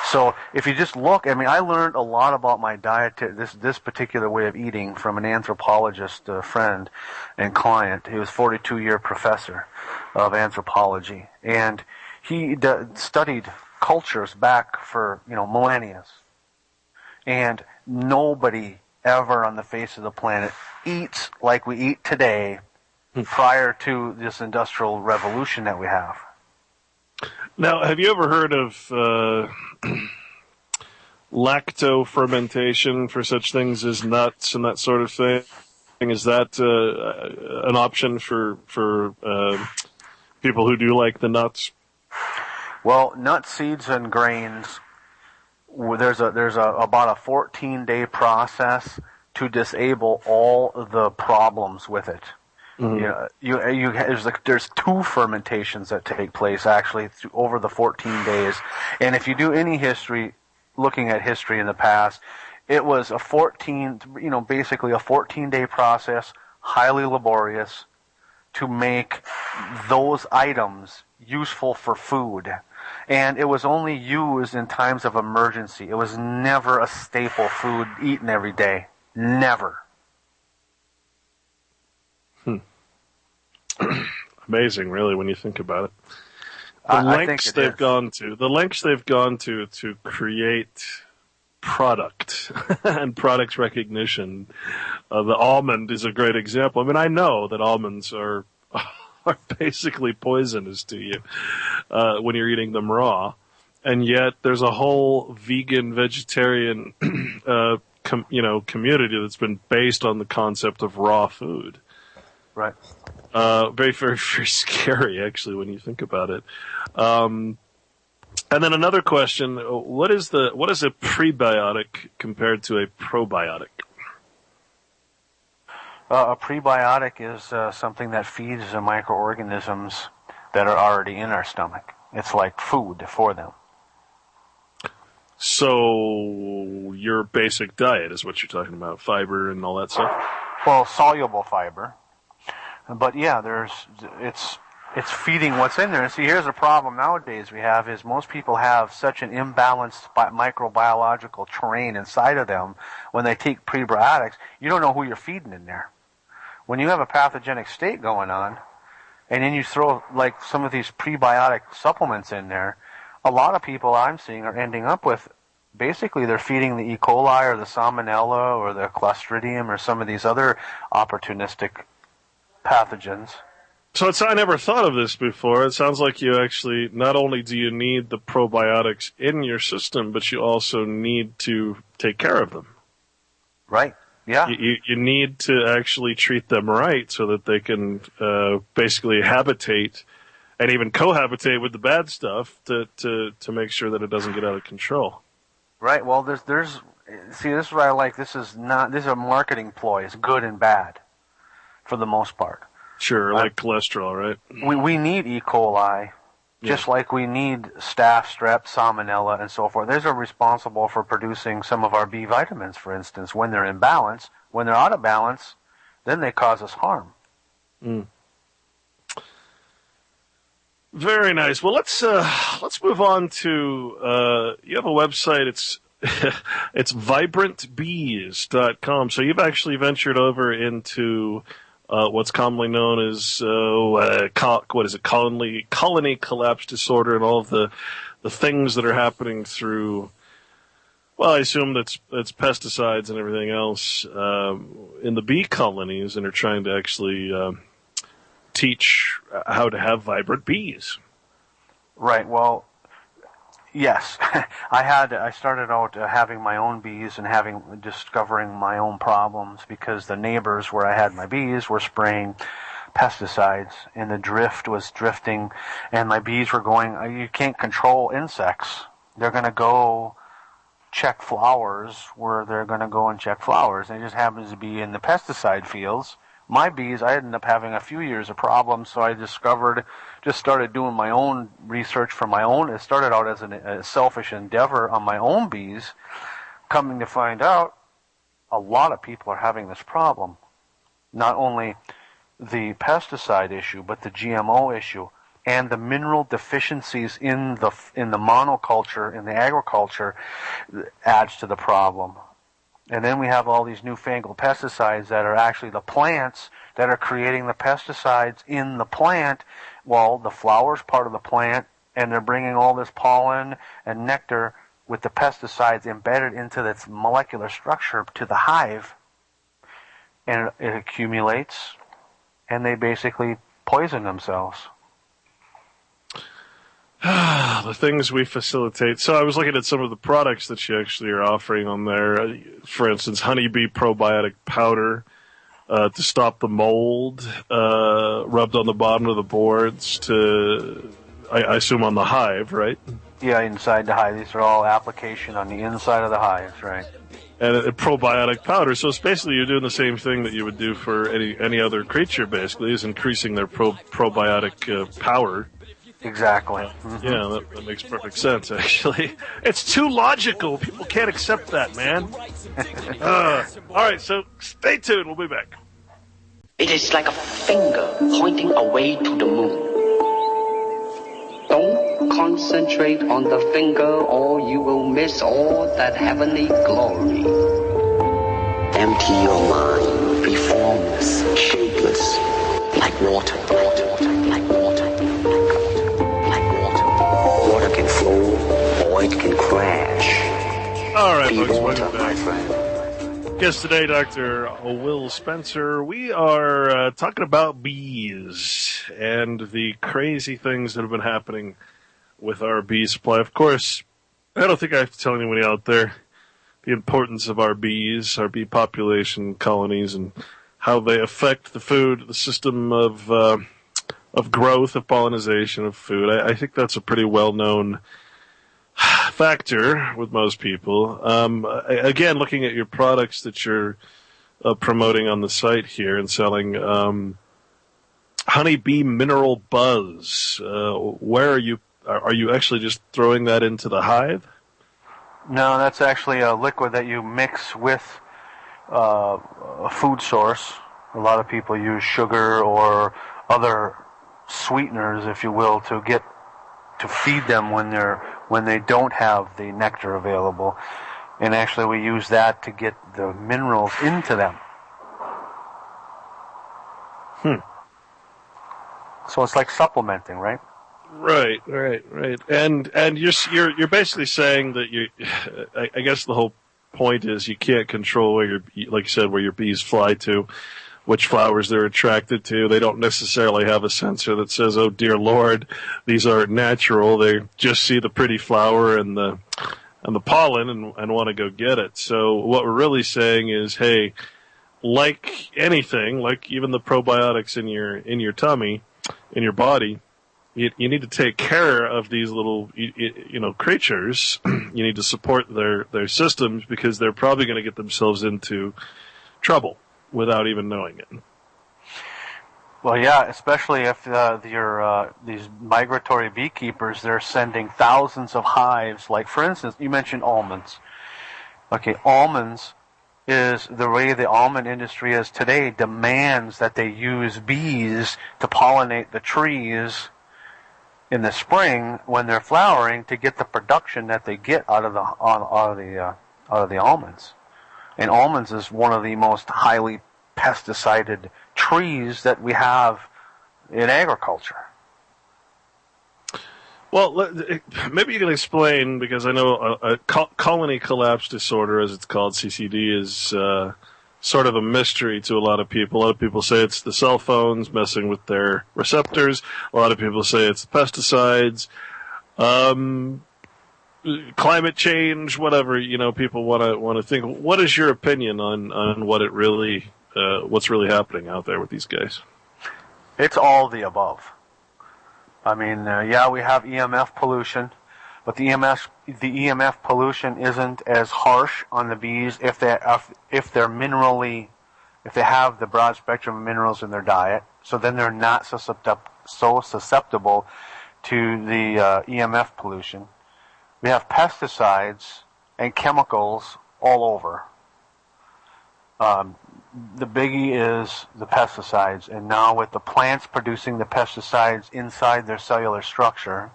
So if you just look, I mean, I learned a lot about my diet, this particular way of eating, from an anthropologist friend and client. He was a 42-year professor of anthropology, and he studied cultures back for millennia. And nobody ever on the face of the planet eats like we eat today prior to this industrial revolution that we have. Now, have you ever heard of lacto-fermentation for such things as nuts and that sort of thing? Is that an option for people who do like the nuts? Well, nuts, seeds, and grains, there's about a 14-day process to disable all the problems with it. Mm-hmm. There's 2 fermentations that take place actually over the 14 days, and if you do any history, looking at history in the past, it was basically a 14-day process, highly laborious, to make those items useful for food. And it was only used in times of emergency. It was never a staple food eaten every day. Never. Amazing, really, when you think about it. The lengths they've gone to create product and product recognition. The almond is a great example. I mean, I know that almonds are basically poisonous to you when you're eating them raw, and yet there's a whole vegan, vegetarian community that's been based on the concept of raw food. Right. Very, very, very scary, actually, when you think about it. And then another question: what is a prebiotic compared to a probiotic? A prebiotic is something that feeds the microorganisms that are already in our stomach. It's like food for them. So your basic diet is what you're talking about, fiber and all that stuff? Well, soluble fiber. But yeah, it's feeding what's in there. And see, here's the problem nowadays we have is most people have such an imbalanced microbiological terrain inside of them. When they take prebiotics, you don't know who you're feeding in there. When you have a pathogenic state going on, and then you throw like some of these prebiotic supplements in there, a lot of people I'm seeing are ending up with, basically they're feeding the E. coli or the Salmonella or the Clostridium or some of these other opportunistic pathogens. So I never thought of this before. It sounds like you actually, not only do you need the probiotics in your system, but you also need to take care of them. Right. Yeah. You need to actually treat them right so that they can basically habitate and even cohabitate with the bad stuff to make sure that it doesn't get out of control. Right. Well, see, this is what I like. This is a marketing ploy. It's good and bad, for the most part. Sure, like cholesterol, right? We need E. coli, just like we need staph, strep, salmonella, and so forth. These are responsible for producing some of our B vitamins, for instance, when they're in balance. When they're out of balance, then they cause us harm. Mm. Very nice. Well, let's move on to you have a website. It's it's vibrantbees.com. So you've actually ventured over into what's commonly known as colony collapse disorder and all of the things that are happening through. Well, I assume it's pesticides and everything else in the bee colonies, and are trying to actually teach how to have vibrant bees. Right. Well, yes. I started out having my own bees and discovering my own problems because the neighbors where I had my bees were spraying pesticides, and the drift was drifting, and my bees were going. You can't control insects. They're going to go check flowers where they're going to go and check flowers. And it just happens to be in the pesticide fields. My bees, I ended up having a few years of problems, so I started doing my own research for my own. It started out as a selfish endeavor on my own bees, coming to find out a lot of people are having this problem. Not only the pesticide issue, but the GMO issue. and the mineral deficiencies in the monoculture, in the agriculture, adds to the problem. And then we have all these newfangled pesticides that are actually the plants that are creating the pesticides in the plant. Well, the flower's part of the plant, and they're bringing all this pollen and nectar with the pesticides embedded into its molecular structure to the hive. And it accumulates, and they basically poison themselves. The things we facilitate. So I was looking at some of the products that you actually are offering on there. For instance, honeybee probiotic powder to stop the mold, rubbed on the bottom of the boards to, I assume, on the hive, right? Yeah, inside the hive. These are all application on the inside of the hives, right? And a probiotic powder. So it's basically you're doing the same thing that you would do for any other creature, basically, is increasing their probiotic power. Exactly. Mm-hmm. Yeah, that makes perfect sense, actually. It's too logical. People can't accept that, man. All right, so stay tuned. We'll be back. It is like a finger pointing away to the moon. Don't concentrate on the finger or you will miss all that heavenly glory. Empty your mind, be formless, shapeless, like water, like water. Water can flow or it can crash. All right, be folks, water, welcome my back. friend. Guest today, Dr. Will Spencer. We are talking about bees and the crazy things that have been happening with our bee supply. Of course, I don't think I have to tell anybody out there the importance of our bees, our bee population, colonies, and how they affect the food, the system of growth, of pollination of food. I think that's a pretty well-known factor with most people. Again, looking at your products that you're promoting on the site here and selling, Honeybee Mineral Buzz. Where are you actually just throwing that into the hive? No, that's actually a liquid that you mix with a food source. A lot of people use sugar or other sweeteners, if you will, to feed them when they don't have the nectar available. And actually we use that to get the minerals into them. So it's like supplementing, right? Right. And you're basically saying that I guess the whole point is you can't control where like you said, where your bees fly to, which flowers they're attracted to. They don't necessarily have a sensor that says, "Oh dear Lord, these aren't natural." They just see the pretty flower and the pollen and want to go get it. So what we're really saying is, hey, like anything, like even the probiotics in your tummy, in your body, you need to take care of these little creatures. You need to support their systems because they're probably going to get themselves into trouble without even knowing it. Well, yeah, especially if these migratory beekeepers, they're sending thousands of hives. Like, for instance, you mentioned almonds. Okay, almonds is the way the almond industry is today, demands that they use bees to pollinate the trees in the spring when they're flowering to get the production that they get out of the almonds. And almonds is one of the most highly pesticided trees that we have in agriculture. Well, maybe you can explain, because I know a colony collapse disorder, as it's called, CCD, is sort of a mystery to a lot of people. A lot of people say it's the cell phones messing with their receptors. A lot of people say it's the pesticides. Climate change, whatever, people want to think. What is your opinion on what what's really happening out there with these guys? It's all the above. I mean, we have EMF pollution, but the EMF pollution isn't as harsh on the bees if they have the broad spectrum of minerals in their diet. So then they're not so susceptible to the EMF pollution. We have pesticides and chemicals all over. the biggie is the pesticides. And now with the plants producing the pesticides inside their cellular structure,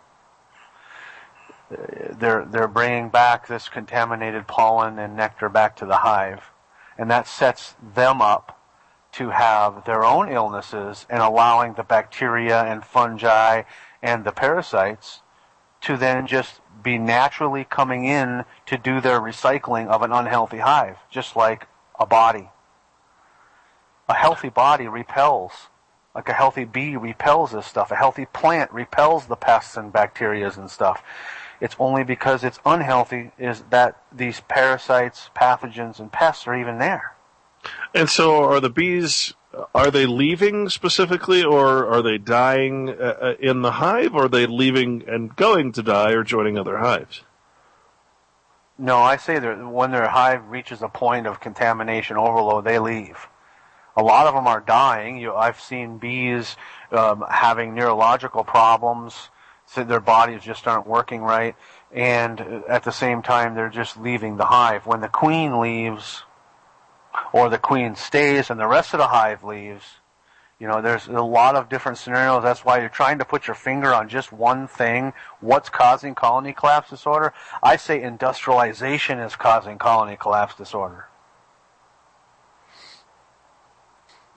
they're bringing back this contaminated pollen and nectar back to the hive. And that sets them up to have their own illnesses and allowing the bacteria and fungi and the parasites to then just be naturally coming in to do their recycling of an unhealthy hive, just like a body. A healthy body repels, like a healthy bee repels this stuff. A healthy plant repels the pests and bacteria and stuff. It's only because it's unhealthy is that these parasites, pathogens, and pests are even there. And so are the bees, are they leaving specifically, or are they dying in the hive, or are they leaving and going to die or joining other hives? No, I say that when their hive reaches a point of contamination overload, they leave. A lot of them are dying. I've seen bees having neurological problems, so their bodies just aren't working right, and at the same time they're just leaving the hive. When the queen leaves, or the queen stays and the rest of the hive leaves, there's a lot of different scenarios. That's why you're trying to put your finger on just one thing. What's causing colony collapse disorder? I say industrialization is causing colony collapse disorder.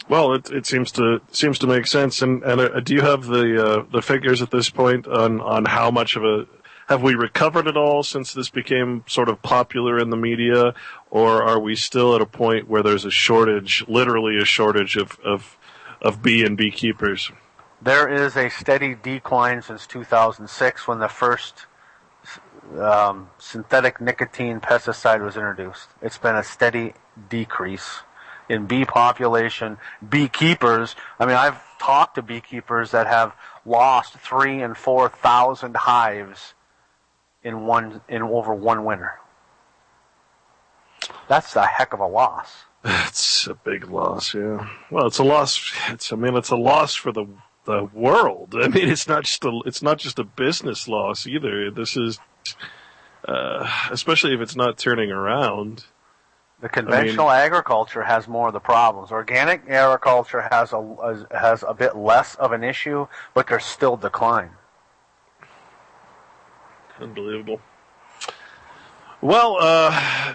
Well, it seems to make sense. And do you have the figures at this point on how much of a, have we recovered at all since this became sort of popular in the media, or are we still at a point where there's a shortage, literally a shortage of bee and beekeepers? There is a steady decline since 2006 when the first synthetic nicotine pesticide was introduced. It's been a steady decrease in bee population, beekeepers. I mean, I've talked to beekeepers that have lost 3,000 and 4,000 hives in over one winter. That's a heck of a loss. It's a big loss, yeah. Well, it's a loss. It's a loss for the world. I mean, it's not just a business loss either. This is, especially if it's not turning around. The conventional agriculture has more of the problems. Organic agriculture has a bit less of an issue, but there's still decline. Unbelievable. Well,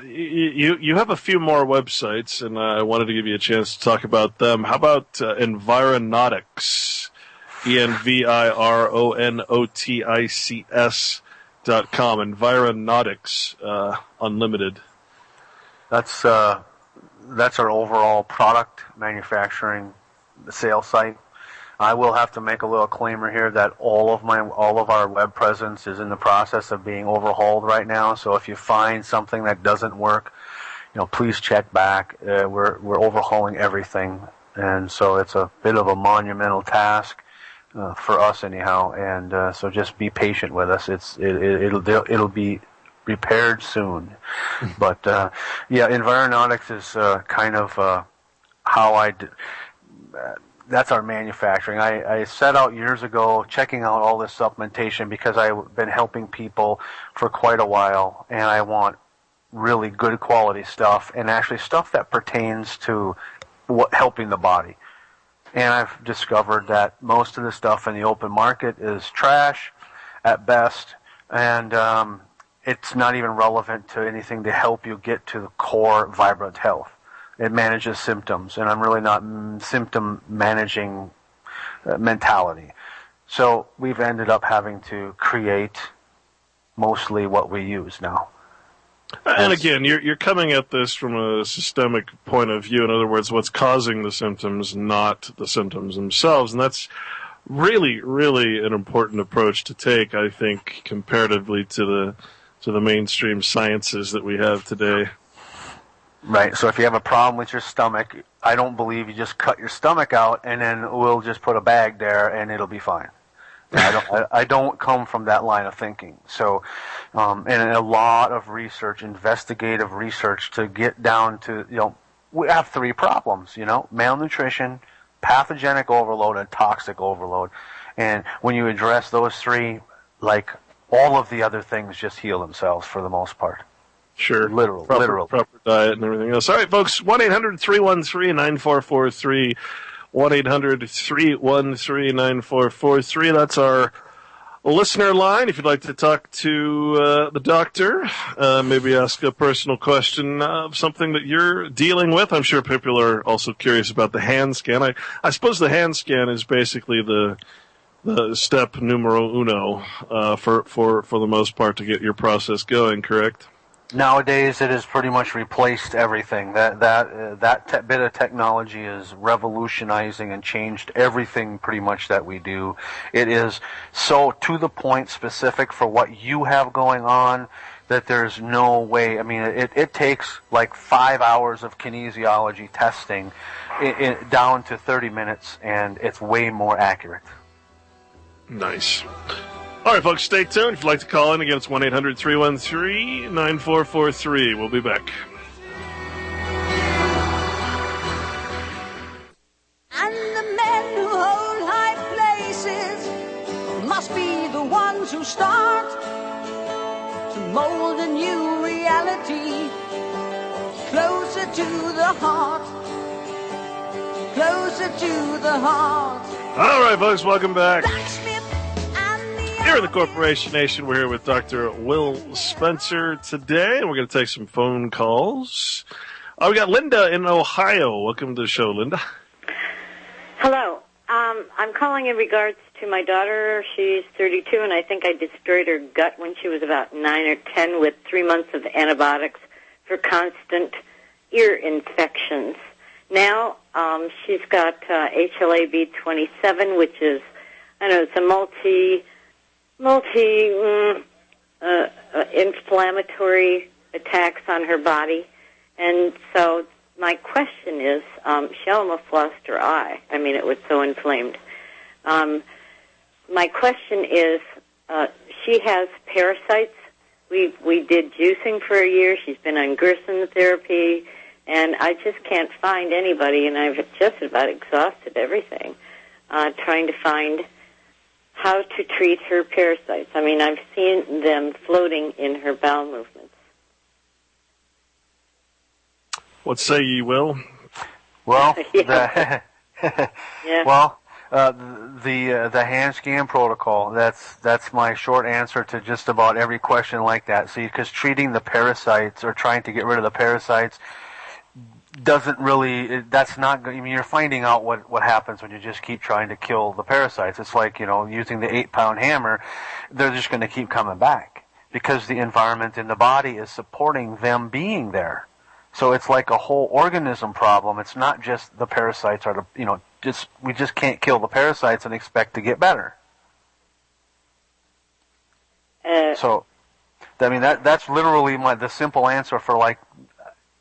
you have a few more websites, and I wanted to give you a chance to talk about them. How about Environautics? ENVIRONOTICS.com. Environautics Unlimited. That's our overall product manufacturing sales site. I will have to make a little claimer here that all of our web presence is in the process of being overhauled right now. So if you find something that doesn't work, please check back. We're overhauling everything, and so it's a bit of a monumental task for us anyhow. And so just be patient with us. It'll be repaired soon. But Environautics is kind of how that's our manufacturing. I set out years ago checking out all this supplementation because I've been helping people for quite a while, and I want really good quality stuff, and actually stuff that pertains to helping the body. And I've discovered that most of the stuff in the open market is trash at best, and it's not even relevant to anything to help you get to the core vibrant health. It manages symptoms, and I'm really not symptom managing mentality. So we've ended up having to create mostly what we use now. And again, you're coming at this from a systemic point of view. In other words, what's causing the symptoms, not the symptoms themselves. And that's really, really an important approach to take, I think, comparatively to the mainstream sciences that we have today. Right. So if you have a problem with your stomach, I don't believe you just cut your stomach out and then we'll just put a bag there and it'll be fine. I don't come from that line of thinking. So, and a lot of research, investigative research, to get down to, we have three problems, malnutrition, pathogenic overload, and toxic overload. And when you address those three, like all of the other things just heal themselves for the most part. Sure. Literally. Proper diet and everything else. All right, folks, 1-800-313-9443. 1-800-313-9443. That's our listener line. If you'd like to talk to the doctor, maybe ask a personal question of something that you're dealing with. I'm sure people are also curious about the hand scan. I suppose the hand scan is basically the step numero uno for the most part to get your process going, correct? Nowadays, it has pretty much replaced everything. That bit of technology is revolutionizing and changed everything pretty much that we do. It is so to the point specific for what you have going on that there's no way. I mean, it takes like 5 hours of kinesiology testing down to 30 minutes, and it's way more accurate. Nice. All right, folks, stay tuned. If you'd like to call in, again, it's 1-800-313-9443. We'll be back. And the men who hold high places must be the ones who start to mold a new reality closer to the heart, closer to the heart. All right, folks, welcome back. Here in the Corporation Nation, we're here with Dr. Will Spencer today, and we're going to take some phone calls. We got Linda in Ohio. Welcome to the show, Linda. Hello. I'm calling in regards to my daughter. She's 32, and I think I destroyed her gut when she was about 9 or 10 with 3 months of antibiotics for constant ear infections. Now she's got HLA-B27, which is, I don't know, it's a inflammatory attacks on her body. And so my question is, she almost lost her eye. I mean, it was so inflamed. My question is, she has parasites. We did juicing for a year. She's been on Gerson therapy, and I just can't find anybody, and I've just about exhausted everything, trying to find how to treat her parasites. I mean, I've seen them floating in her bowel movements. What say ye, Will? Well, Yeah. well, the hand scan protocol. That's my short answer to just about every question like that. See, because treating the parasites or trying to get rid of the parasites doesn't really, that's not, I mean, you're finding out what happens when you just keep trying to kill the parasites. It's like, using the 8-pound hammer, they're just going to keep coming back because the environment in the body is supporting them being there. So it's like a whole organism problem. It's not just the parasites are we just can't kill the parasites and expect to get better. So, I mean, that's literally the simple answer for like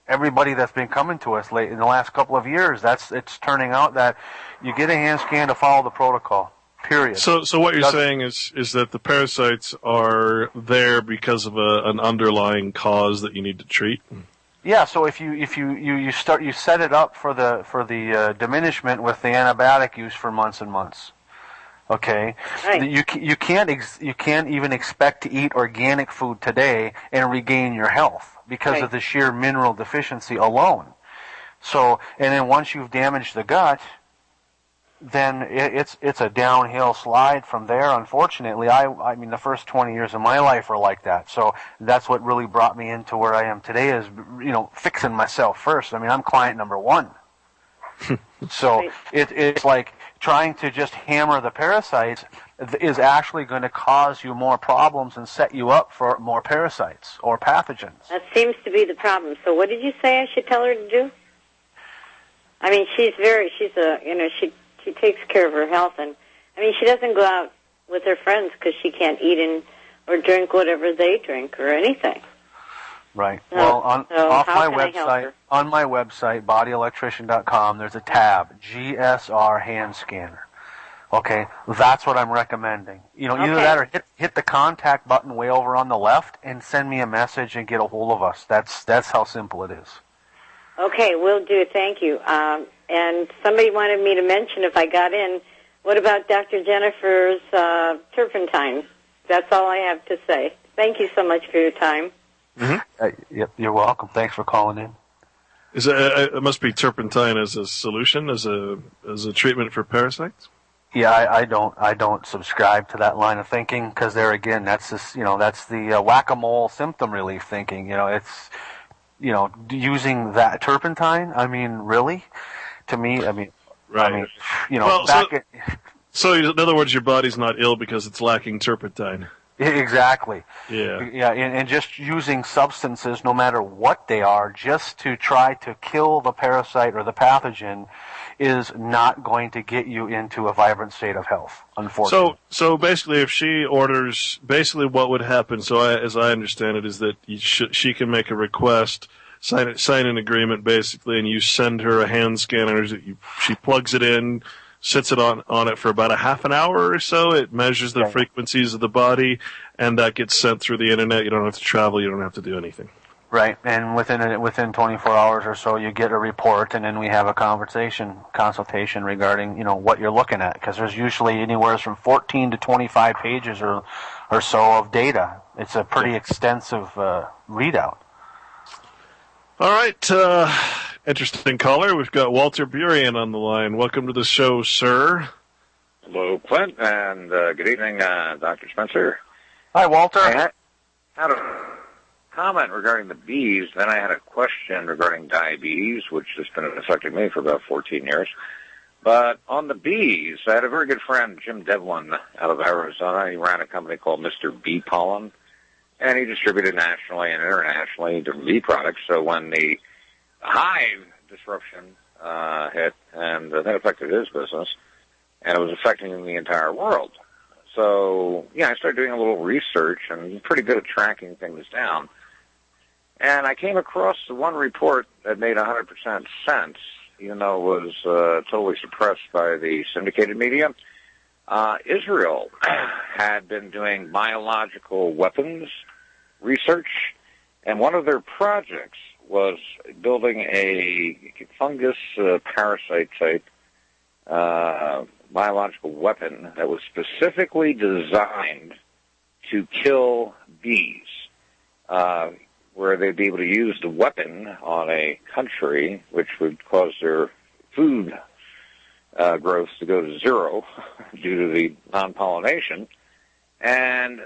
everybody that's been coming to us late in the last couple of years. It's turning out that you get a hand scan to follow the protocol. Period. So what you're saying is that the parasites are there because of an underlying cause that you need to treat? Yeah. So if you set it up for the diminishment with the antibiotic use for months and months. Okay, right. You can't even expect to eat organic food today and regain your health because right. of the sheer mineral deficiency alone. So, and then once you've damaged the gut, then it's a downhill slide from there. Unfortunately, I mean the first 20 years of my life are like that. So that's what really brought me into where I am today is fixing myself first. I mean I'm client number 1. So right. it's like trying to just hammer the parasites is actually going to cause you more problems and set you up for more parasites or pathogens. That seems to be the problem. So what did you say I should tell her to do? I mean, she takes care of her health, and I mean, she doesn't go out with her friends because she can't eat or drink whatever they drink or anything. Right. So, well, on my website, bodyelectrician.com, there's a tab, GSR hand scanner. Okay, that's what I'm recommending. Either that or hit the contact button way over on the left and send me a message and get a hold of us. That's how simple it is. Okay, will do. Thank you. And somebody wanted me to mention if I got in, what about Dr. Jennifer's turpentine? That's all I have to say. Thank you so much for your time. Yep, you're welcome. Thanks for calling in. It must be turpentine as a solution, as a treatment for parasites? Yeah, I don't subscribe to that line of thinking, because there again, that's the whack-a-mole symptom relief thinking. It's using that turpentine. I mean, really? To me, right. So in other words, your body's not ill because it's lacking turpentine. Exactly. Yeah. Yeah, and just using substances, no matter what they are, just to try to kill the parasite or the pathogen is not going to get you into a vibrant state of health, unfortunately. So basically, if she orders, basically what would happen, as I understand it, is that she can make a request, sign an agreement, basically, and you send her a hand scanner. She plugs it in, sits it on it for about a half an hour or so. It measures the frequencies of the body, and that gets sent through the internet. You don't have to travel. You don't have to do anything. Right, and within 24 hours or so, you get a report, and then we have a consultation regarding what you're looking at, because there's usually anywhere from 14 to 25 pages or so of data. It's a pretty extensive readout. All right, interesting caller. We've got Walter Burien on the line. Welcome to the show, sir. Hello, Clint, and good evening, Dr. Spencer. Hi, Walter. I had a comment regarding the bees, then I had a question regarding diabetes, which has been affecting me for about 14 years. But on the bees, I had a very good friend, Jim Devlin, out of Arizona. He ran a company called Mr. Bee Pollen, and he distributed nationally and internationally different bee products. So when the hive disruption hit, and that affected his business, and it was affecting the entire world. So, I started doing a little research, and I'm pretty good at tracking things down. And I came across the one report that made 100% sense, even though it was totally suppressed by the syndicated media. Israel had been doing biological weapons research, and one of their projects was building a fungus parasite type biological weapon that was specifically designed to kill bees, where they'd be able to use the weapon on a country, which would cause their food growth to go to zero due to the non-pollination. And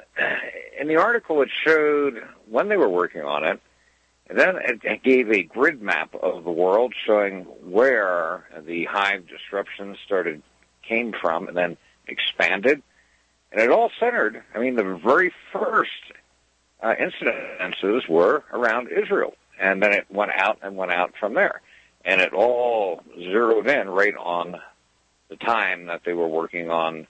in the article, it showed when they were working on it, and then it gave a grid map of the world showing where the hive disruptions came from and then expanded. And it all centered, the very first incidences were around Israel. And then it went out from there. And it all zeroed in right on the time that they were working on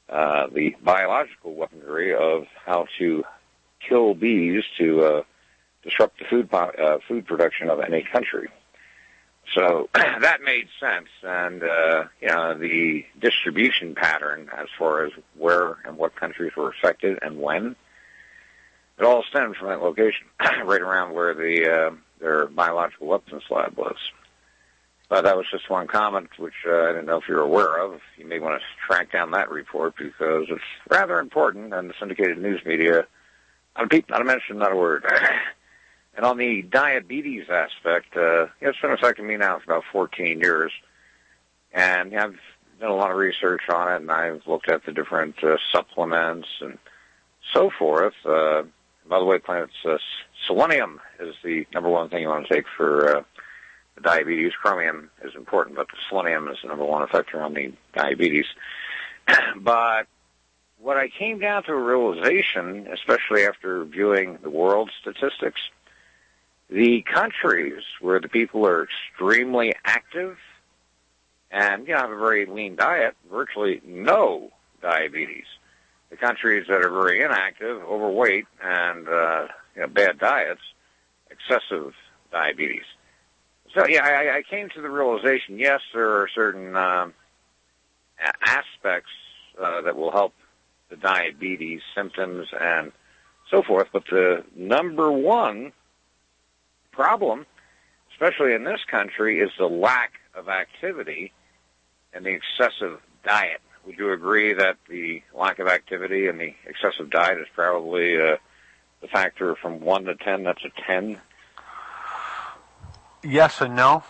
the biological weaponry of how to kill bees to disrupt the food production of any country. So that made sense, and the distribution pattern as far as where and what countries were affected and when, it all stemmed from that location, right around where their biological weapons lab was. But that was just one comment, which I didn't know if you're aware of. You may want to track down that report because it's rather important, and the syndicated news media, not a peep, not a mention, not a word. And on the diabetes aspect, it's been affecting me now for about 14 years. And I've done a lot of research on it, and I've looked at the different supplements and so forth. By the way, selenium is the number one thing you want to take for diabetes. Chromium is important, but the selenium is the number one effector on the diabetes. But what I came down to a realization, especially after viewing the world statistics, the countries where the people are extremely active and have a very lean diet, virtually no diabetes. The countries that are very inactive, overweight, and bad diets, excessive diabetes. So, I came to the realization, yes, there are certain aspects that will help the diabetes symptoms and so forth, but the number one problem, especially in this country, is the lack of activity and the excessive diet. Would you agree that the lack of activity and the excessive diet is probably the factor from 1 to 10, that's a 10? Yes and no.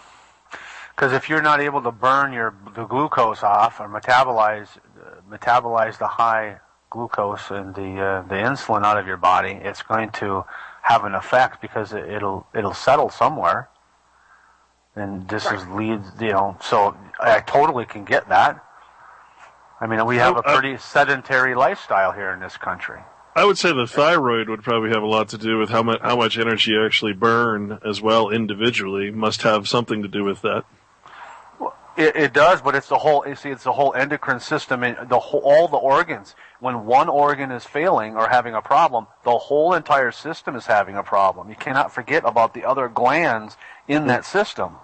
Because if you're not able to burn the glucose off or metabolize the high glucose and the insulin out of your body, it's going to have an effect because it'll settle somewhere. And this leads, so I totally can get that. I mean, we have a pretty sedentary lifestyle here in this country. I would say the thyroid would probably have a lot to do with how much energy you actually burn as well individually. Must have something to do with that. Well, it does, but it's the whole. You see, it's the whole endocrine system and all the organs. When one organ is failing or having a problem, the whole entire system is having a problem. You cannot forget about the other glands in that system.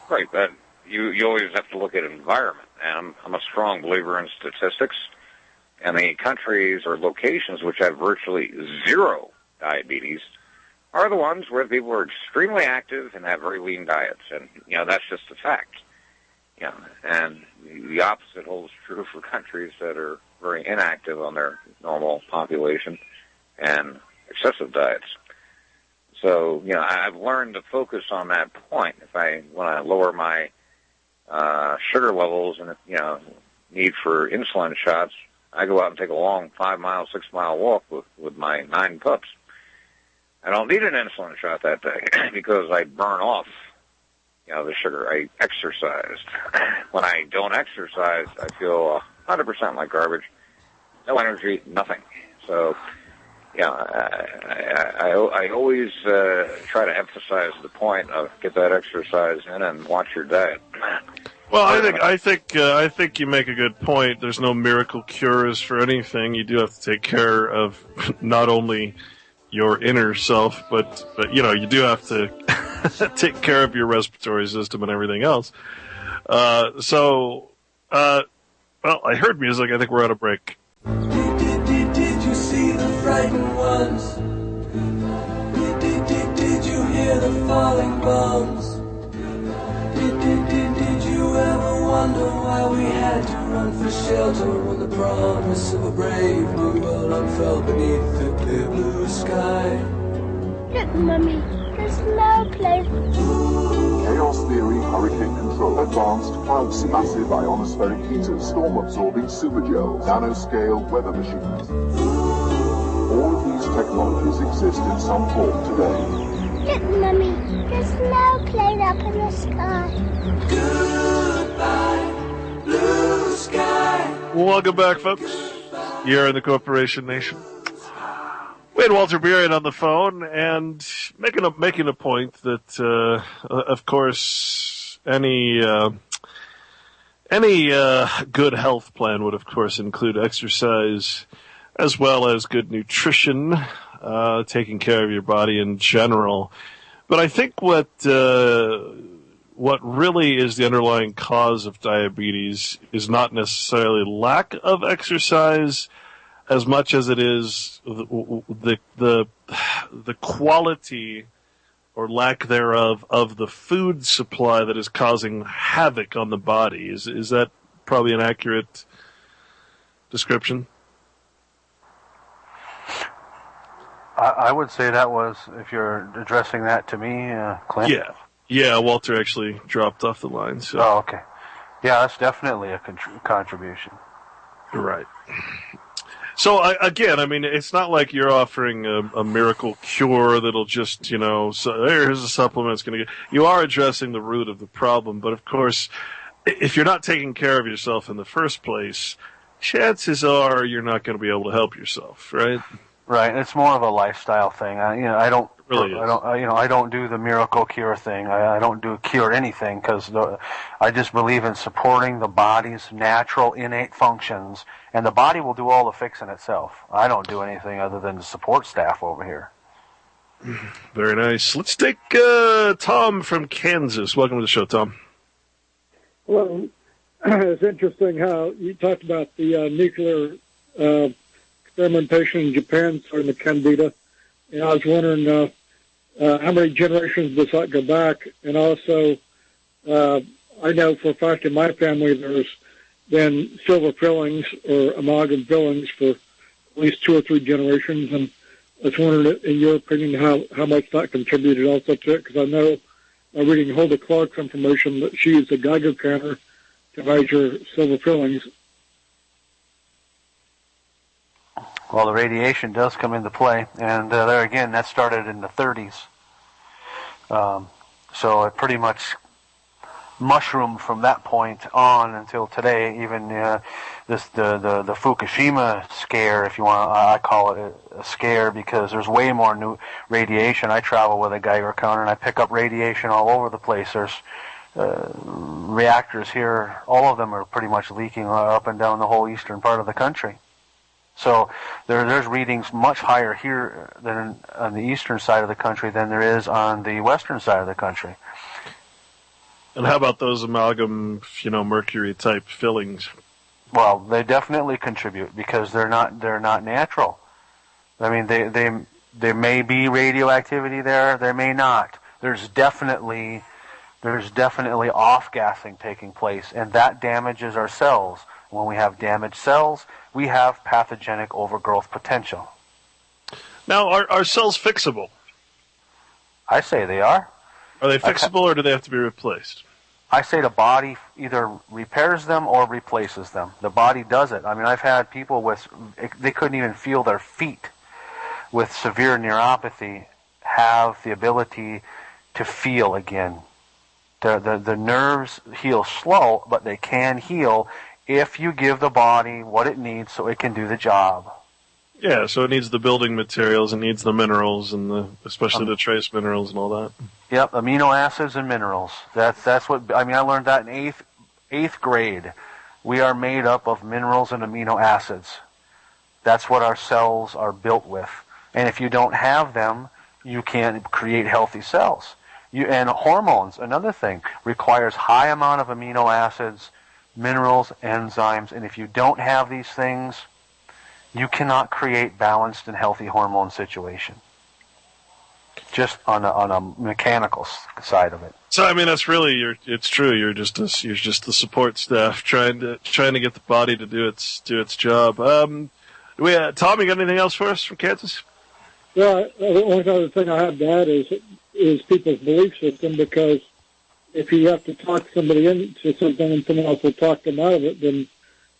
Right, but you always have to look at environment, and I'm a strong believer in statistics. And the countries or locations which have virtually zero diabetes are the ones where people are extremely active and have very lean diets, and that's just a fact. And the opposite holds true for countries that are very inactive on their normal population and excessive diets. So, I've learned to focus on that point. If I want to lower my sugar levels and, need for insulin shots, I go out and take a long 5-mile, 6-mile walk with my 9 pups. I don't need an insulin shot that day because I burn off, the sugar. I exercised. When I don't exercise, I feel 100% like garbage. No energy, nothing. So, I always try to emphasize the point of get that exercise in and watch your diet. Well, I think you make a good point. There's no miracle cures for anything. You do have to take care of not only your inner self, but you do have to take care of your respiratory system and everything else. Well, I heard music. I think we're on a break. Did you see the frightened ones? Did you hear the falling bombs? Did you ever wonder why we had to run for shelter when the promise of a brave new world unfurled beneath the clear blue sky? Look, Mummy, there's no place. Chaos theory, hurricane control, advanced clouds, massive ionospheric heaters, storm-absorbing supergels, nanoscale weather machines. All of these technologies exist in some form today. Look, Mummy, there's no plane up in the sky. Goodbye, blue sky. Welcome back, folks. You're in the Corporation Nation. We had Walter Burian on the phone and making a point that, of course, any good health plan would, of course, include exercise as well as good nutrition, taking care of your body in general. But I think what really is the underlying cause of diabetes is not necessarily lack of exercise as much as it is the quality or lack thereof of the food supply that is causing havoc on the body. Is that probably an accurate description? I would say that was, if you're addressing that to me, Clint. Yeah. Walter actually dropped off the line. So. Oh, okay. Yeah, that's definitely a contribution. Right. So again, I mean, it's not like you're offering a miracle cure that'll just, so here's a supplement it's going to get. You are addressing the root of the problem, but of course, if you're not taking care of yourself in the first place, chances are you're not going to be able to help yourself, right? Right. It's more of a lifestyle thing. I don't do the miracle cure thing. I don't do cure anything because I just believe in supporting the body's natural innate functions, and the body will do all the fixing itself. I don't do anything other than the support staff over here. Very nice. Let's take Tom from Kansas. Welcome to the show, Tom. Well, it's interesting how you talked about the nuclear experimentation in Japan starting the Candida, and I was wondering how many generations does that go back? And also, I know for a fact in my family there's been silver fillings or amalgam fillings for at least 2 or 3 generations, and I was wondering, in your opinion, how much that contributed also to it, because I know, reading Hulda Clark's information, that she used a Geiger counter to measure silver fillings. Well, the radiation does come into play, and there again, that started in the 30s. So it pretty much mushroomed from that point on until today. Even the Fukushima scare, if you want, I call it a scare because there's way more new radiation. I travel with a Geiger counter and I pick up radiation all over the place. There's reactors here, all of them are pretty much leaking up and down the whole eastern part of the country. So there's readings much higher here than on the eastern side of the country than there is on the western side of the country. And how about those amalgam, mercury type fillings? Well, they definitely contribute because they're not natural. I mean, there may be radioactivity there, there may not. There's definitely off-gassing taking place, and that damages our cells. When we have damaged cells, we have pathogenic overgrowth potential. Now, are cells fixable? I say they are. Are they fixable, or do they have to be replaced? I say the body either repairs them or replaces them. The body does it. I mean, I've had people they couldn't even feel their feet with severe neuropathy have the ability to feel again. The nerves heal slow, but they can heal if you give the body what it needs so it can do the job. Yeah, so it needs the building materials, it needs the minerals, and especially the trace minerals and all that. Yep, amino acids and minerals. That's what I learned that in eighth grade. We are made up of minerals and amino acids. That's what our cells are built with. And if you don't have them, you can't create healthy cells. And hormones, another thing, requires high amount of amino acids, minerals, enzymes, and if you don't have these things, you cannot create balanced and healthy hormone situation. Just on a mechanical side of it. So that's really it's true. You're just the support staff trying to get the body to do its job. Tom, you got anything else for us from Kansas? Well, the only other thing I have to add is people's belief system, because if you have to talk somebody into something and someone else will talk them out of it, then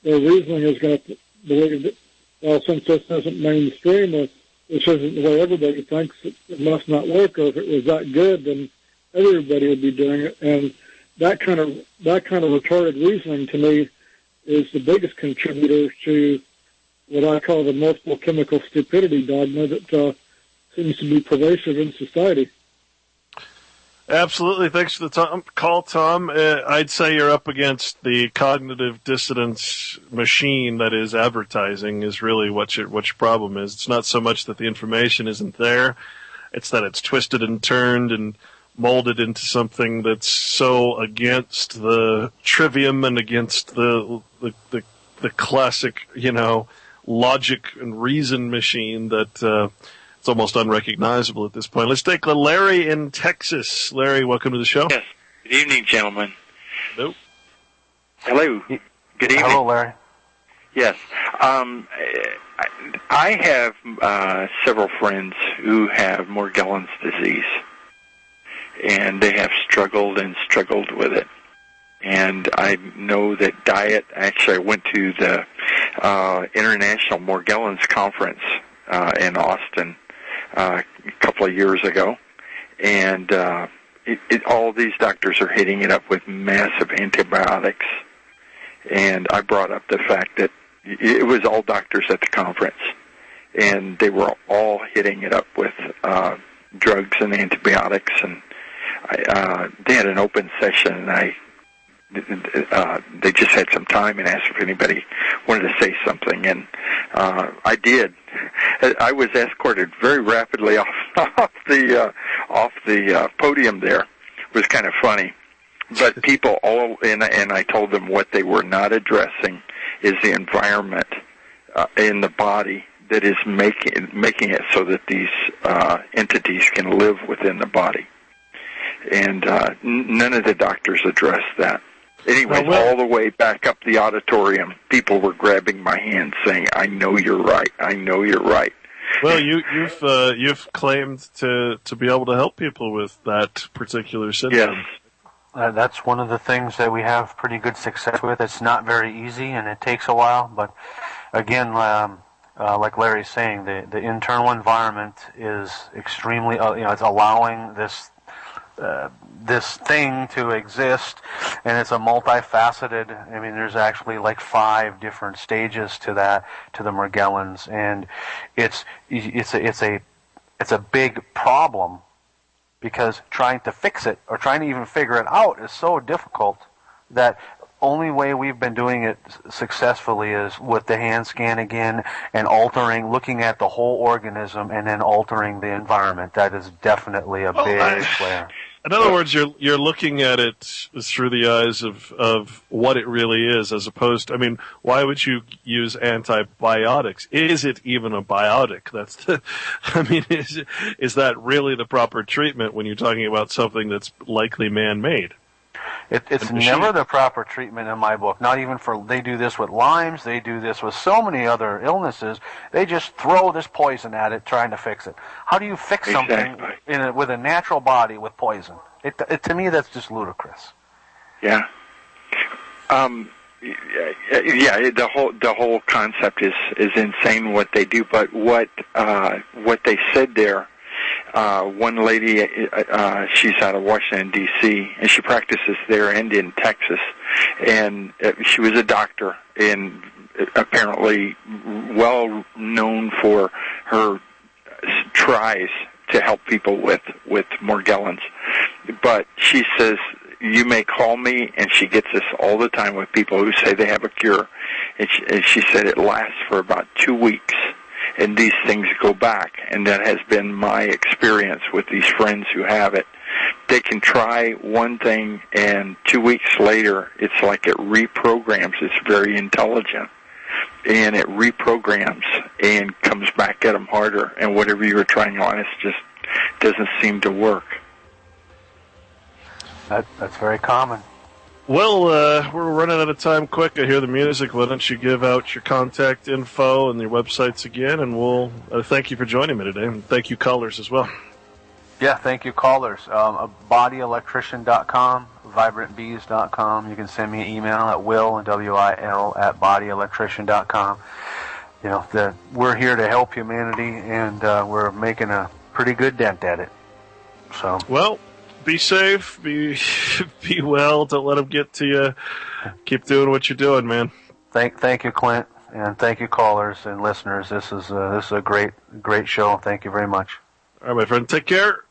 their reasoning is going to believe that, well, since this isn't mainstream, or this isn't the way everybody thinks, it must not work, or if it was that good, then everybody would be doing it. And that kind of retarded reasoning, to me, is the biggest contributor to what I call the multiple chemical stupidity dogma that seems to be pervasive in society. Absolutely. Thanks for the call, Tom. I'd say you're up against the cognitive dissonance machine that is advertising is really what your problem is. It's not so much that the information isn't there. It's that it's twisted and turned and molded into something that's so against the trivium and against the classic, logic and reason machine that it's almost unrecognizable at this point. Let's take Larry in Texas. Larry, welcome to the show. Yes. Good evening, gentlemen. Hello. Hello. Good evening. Hello, Larry. Yes. I have several friends who have Morgellons disease, and they have struggled with it. And I know that diet, actually I went to the International Morgellons Conference in Austin a couple of years ago, and all these doctors are hitting it up with massive antibiotics. And I brought up the fact that it was all doctors at the conference, and they were all hitting it up with drugs and antibiotics. And they had an open session, and they just had some time and asked if anybody wanted to say something, and I did. I was escorted very rapidly off the podium there. It was kind of funny. But people and I told them what they were not addressing is the environment in the body that is making it so that these entities can live within the body. And none of the doctors addressed that. Anyways, all the way back up the auditorium, people were grabbing my hand saying, I know you're right. I know you're right. Well, you've claimed to be able to help people with that particular syndrome. Yes. That's one of the things that we have pretty good success with. It's not very easy, and it takes a while. But again, like Larry's saying, the internal environment is extremely, it's allowing this thing to exist, and it's a multifaceted. I mean, there's actually like 5 different stages to the Morgellons, and it's a big problem. Because trying to fix it or trying to even figure it out is so difficult that only way we've been doing it successfully is with the hand scan again and looking at the whole organism and then altering the environment. That is definitely a big player. In other words, you're looking at it through the eyes of what it really is, as opposed to, I mean, why would you use antibiotics? Is it even a biotic? Is that really the proper treatment when you're talking about something that's likely man-made? It's never the proper treatment in my book. Not even they do this with Lyme's, they do this with so many other illnesses. They just throw this poison at it trying to fix it. How do you fix something with a natural body with poison? To me, that's just ludicrous. Yeah. The whole concept is insane what they do, but what they said there. One lady, she's out of Washington, D.C., and she practices there and in Texas. And she was a doctor and apparently well known for her tries to help people with Morgellons. But she says, you may call me, and she gets this all the time with people who say they have a cure. And she said it lasts for about 2 weeks. And these things go back, and that has been my experience with these friends who have it. They can try one thing, and 2 weeks later, it's like it reprograms. It's very intelligent, and it reprograms and comes back at them harder, and whatever you were trying on, it just doesn't seem to work. That's very common. Well, we're running out of time quick. I hear the music. Why don't you give out your contact info and your websites again, and we'll thank you for joining me today. And thank you, callers, as well. Yeah, thank you, callers. bodyelectrician.com, vibrantbees.com. You can send me an email at will, W-I-L, at bodyelectrician.com. We're here to help humanity, and we're making a pretty good dent at it. So. Well, be safe, be well. Don't let them get to you. Keep doing what you're doing, man. Thank you, Clint, and thank you, callers and listeners. This is a great show. Thank you very much. All right, my friend. Take care.